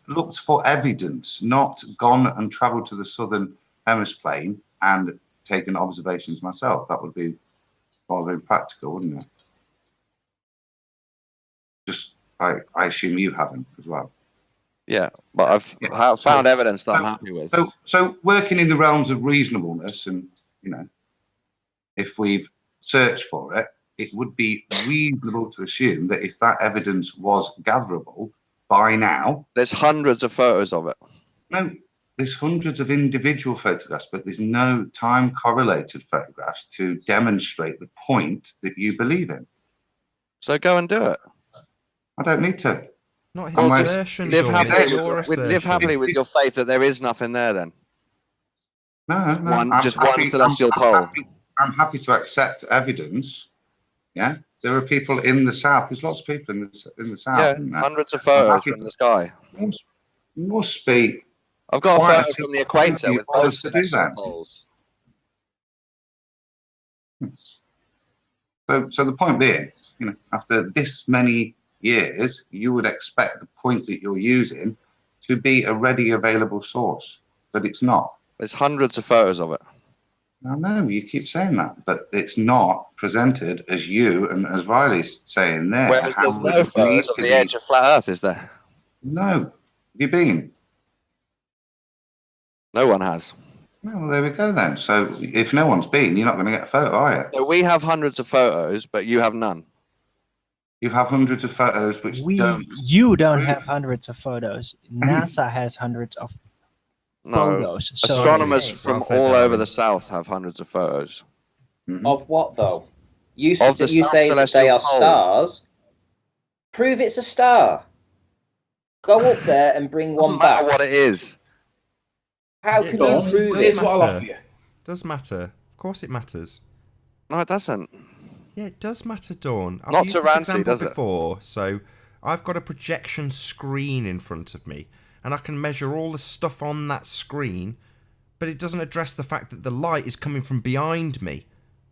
Looked for evidence, not gone and travelled to the southern hemisphere and taken observations myself. That would be rather impractical, wouldn't it? Just, I assume you haven't as well. Yeah, but I've found evidence that I'm happy with. So working in the realms of reasonableness, and if we've searched for it, it would be reasonable to assume that if that evidence was gatherable by now. There's hundreds of photos of it. No, there's hundreds of individual photographs, but there's no time correlated photographs to demonstrate the point that you believe in. So go and do it. I don't need to. Not his assertion. Live happily with your faith that there is nothing there then. No. Just one celestial pole. I'm happy to accept evidence. Yeah, there are people in the south. There's lots of people in the south. Yeah, hundreds of photos from the sky. Must be. I've got a photo from the equator with both celestial poles. So the point being, after this many years, you would expect the point that you're using to be a ready available source, but it's not. There's hundreds of photos of it. I know you keep saying that, but it's not presented as you and as Riley's saying there. Whereas there's no photos of the edge of flat Earth, is there? No. Have you been? No one has. No, well, there we go then. So if no one's been, you're not going to get a photo, are you? So we have hundreds of photos, but you have none. You have hundreds of photos which don't. You don't have hundreds of photos. NASA has hundreds of photos. So astronomers insane. from all over the south have hundreds of photos. Of what though? You Of the you South say that they Celestial are Pole. stars. Prove it's a star. Go up there and bring one Doesn't matter back. what it is. How can you prove it? Here's what I'll offer you. Does matter. Of course it matters. No, it doesn't. Yeah, it does matter, Dawn. I've Not used to this Ranty, example does it? before, so I've got a projection screen in front of me, and I can measure all the stuff on that screen, but it doesn't address the fact that the light is coming from behind me,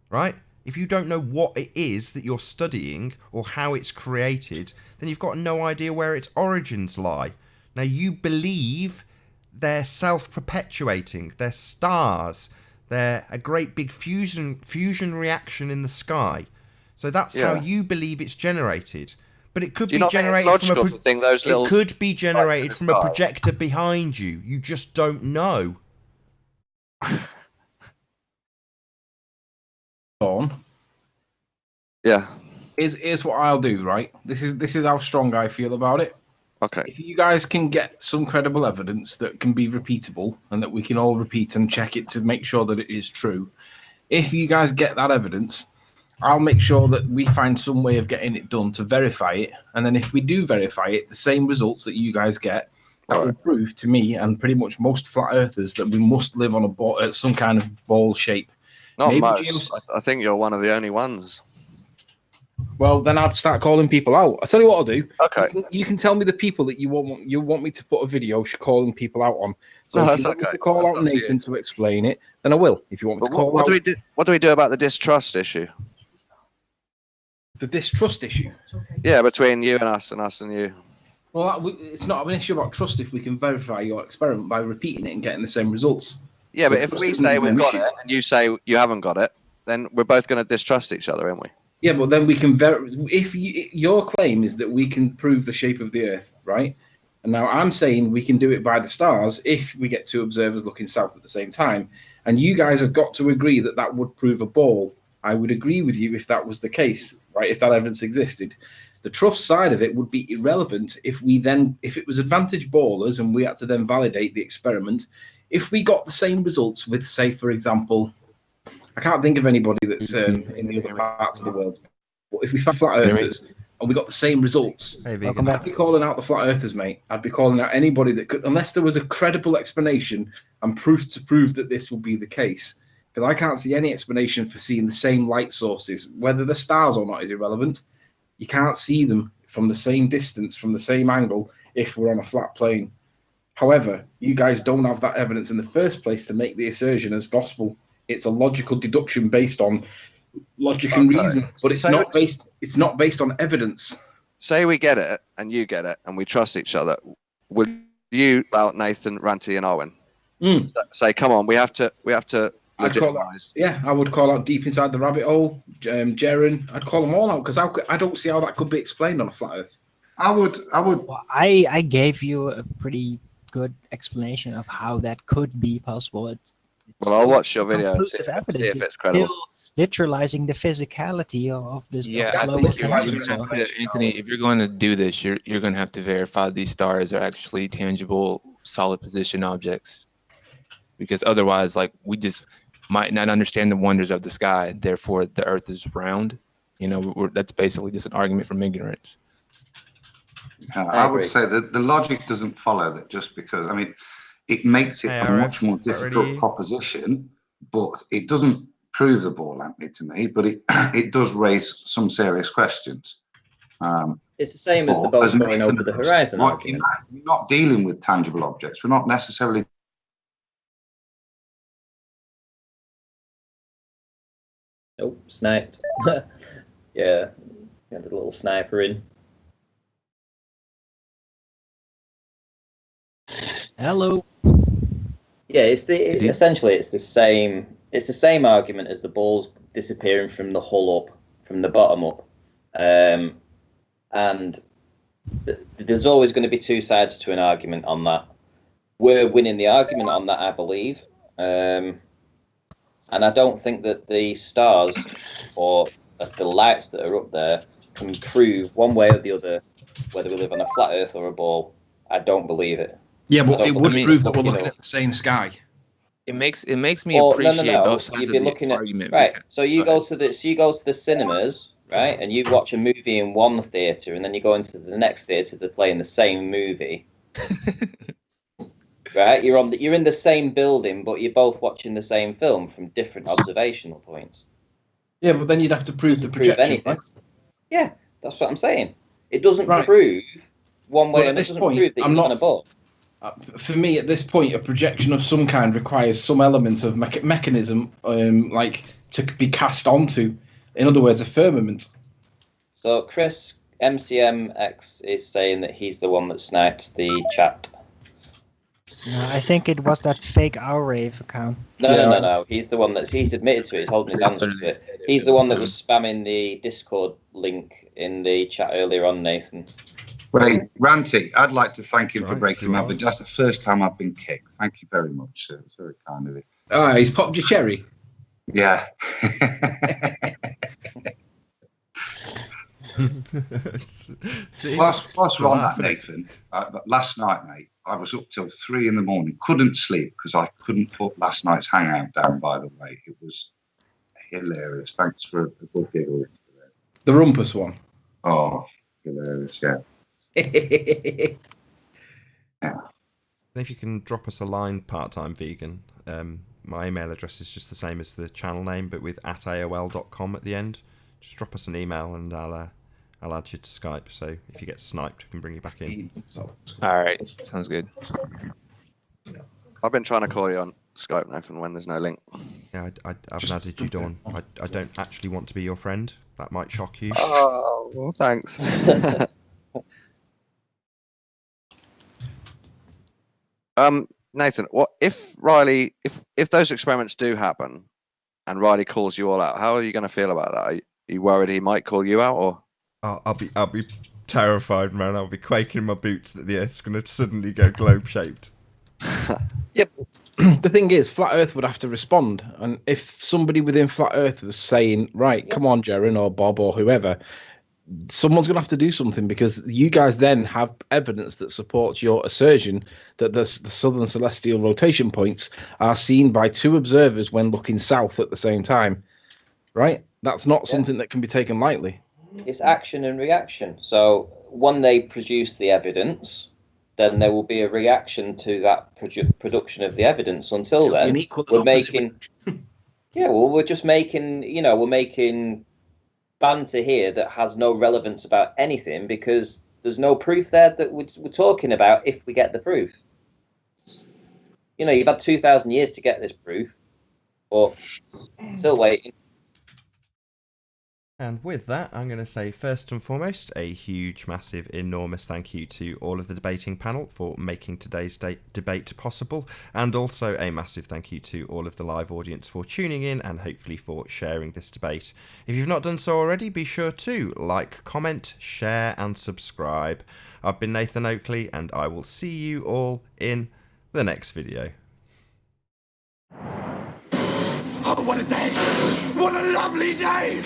right? If you don't know what it is that you're studying or how it's created, then you've got no idea where its origins lie. Now, you believe they're self-perpetuating, they're stars, they're a great big fusion reaction in the sky. So that's how you believe it's generated. But it could be generated from it could be generated from a projector behind you. You just don't know. Dawn. Yeah. Here's what I'll do, right? This is how strong I feel about it. Okay. If you guys can get some credible evidence that can be repeatable and that we can all repeat and check it to make sure that it is true, if you guys get that evidence, I'll make sure that we find some way of getting it done to verify it. And then if we do verify it, the same results that you guys get, that will prove to me and pretty much most flat earthers that we must live on a ball, some kind of ball shape. Not Maybe most. I think you're one of the only ones. Well, then I'd start calling people out. I'll tell you what I'll do. Okay. You can tell me the people that you want me to put a video calling people out on. So No, if you want me to call out Nathan to explain it, then I will. If you want me to call what out... do we do about the distrust issue? The distrust issue? Yeah, between you and us and you. Well, it's not an issue about trust if we can verify your experiment by repeating it and getting the same results. Yeah, So but if trust we isn't say even we've an got issue. it and you say you haven't got it, then we're both going to distrust each other, aren't we? Yeah, but then we can your claim is that we can prove the shape of the Earth, right? And now I'm saying we can do it by the stars if we get two observers looking south at the same time. And you guys have got to agree that that would prove a ball. I would agree with you if that was the case, right? If that evidence existed. The trust side of it would be irrelevant if it was advantage ballers and we had to then validate the experiment. If we got the same results with, say, for example, I can't think of anybody that's in the other parts of the world. But if we found flat earthers and we got the same results, I'd be calling out the flat earthers, mate. I'd be calling out anybody that could, unless there was a credible explanation and proof to prove that this will be the case. Because I can't see any explanation for seeing the same light sources. Whether they're stars or not is irrelevant. You can't see them from the same distance, from the same angle, if we're on a flat plane. However, you guys don't have that evidence in the first place to make the assertion as gospel. It's a logical deduction based on logic and reason, but it's not based on evidence. Say we get it and you get it and we trust each other. Will you out Nathan, Ranty, and Owen? Say, come on, we have to legitimize. I would call out Deep Inside the Rabbit Hole, Jaren. I'd call them all out because I don't see how that could be explained on a flat Earth. I would. Well, I gave you a pretty good explanation of how that could be possible. Well, I'll watch your video. Conclusive See evidence. if it's credible. Still literalizing the physicality of this. Yeah, I think Anthony, if you're going to do this, you're going to have to verify these stars are actually tangible, solid position objects. Because otherwise, like, we just might not understand the wonders of the sky. Therefore, the Earth is round. You know, that's basically just an argument from ignorance. I would say that the logic doesn't follow that just because. I mean, it makes it a much more difficult proposition, but it doesn't prove the ball anchored to me. But it does raise some serious questions. It's the same as the boat going over the horizon argument. We're not dealing with tangible objects. We're not necessarily. Oh, sniped. Yeah, had a little sniper in. Hello. Yeah, essentially it's the same argument as the balls disappearing from the hull up, from the bottom up, and there's always going to be two sides to an argument on that. We're winning the argument on that, I believe, and I don't think that the stars or the lights that are up there can prove one way or the other whether we live on a flat Earth or a ball, I don't believe it. Yeah, but it would prove that we're looking at the same sky. It makes me appreciate both sides You'd of be the looking argument. at right. Yeah. So you go to the cinemas, right, and you watch a movie in one theater, and then you go into the next theater to play in the same movie. Right, you're in the same building, but you're both watching the same film from different observational points. Yeah, but then you'd have to prove the projection. Prove anything. Right? Yeah, that's what I'm saying. It doesn't prove one way, but at and it this doesn't point, prove that I'm you're not on a ball. For me, at this point, a projection of some kind requires some element of mechanism, like to be cast onto. In other words, a firmament. So Chris MCMX is saying that he's the one that sniped the chat. I think it was that fake Rave account. No. He's the one he's admitted to it. He's holding his hands up to it. He's the one that was spamming the Discord link in the chat earlier on, Nathan. Wait, Ranty, I'd like to thank him for breaking my but that's the first time I've been kicked. Thank you very much, sir. It's very kind of you. Oh, he's popped your cherry. Yeah. Whilst we're on that, Nathan, last night, mate, I was up till 3 a.m, couldn't sleep because I couldn't put last night's hangout down, by the way. It was hilarious. Thanks for a good giggle. The rumpus one. Oh, hilarious, yeah. If you can drop us a line, part-time vegan. My email address is just the same as the channel name, but with @aol.com at the end. Just drop us an email and I'll add you to Skype. So if you get sniped, we can bring you back in. All right, sounds good. I've been trying to call you on Skype, Nathan, when there's no link. Yeah, I haven't added you, Dawn. I don't actually want to be your friend. That might shock you. Oh, well, thanks. Nathan, what if Riley, if those experiments do happen, and Riley calls you all out, how are you going to feel about that? Are you worried he might call you out, or? Oh, I'll be terrified, man. I'll be quaking in my boots that the Earth's going to suddenly go globe-shaped. Yep. The thing is, Flat Earth would have to respond, and if somebody within Flat Earth was saying, "Right, come on, Jaren or Bob or whoever," someone's going to have to do something, because you guys then have evidence that supports your assertion that the southern celestial rotation points are seen by 2 observers when looking south at the same time, right? That's not something that can be taken lightly. It's action and reaction. So when they produce the evidence, then there will be a reaction to that production of the evidence. Until then, we're making we're just making, we're making banter here that has no relevance about anything, because there's no proof there that we're talking about if we get the proof. You've had 2,000 years to get this proof, but still waiting. And with that, I'm going to say, first and foremost, a huge, massive, enormous thank you to all of the debating panel for making today's debate possible, and also a massive thank you to all of the live audience for tuning in and hopefully for sharing this debate. If you've not done so already, be sure to like, comment, share, and subscribe. I've been Nathan Oakley, and I will see you all in the next video. Oh, what a day! What a lovely day!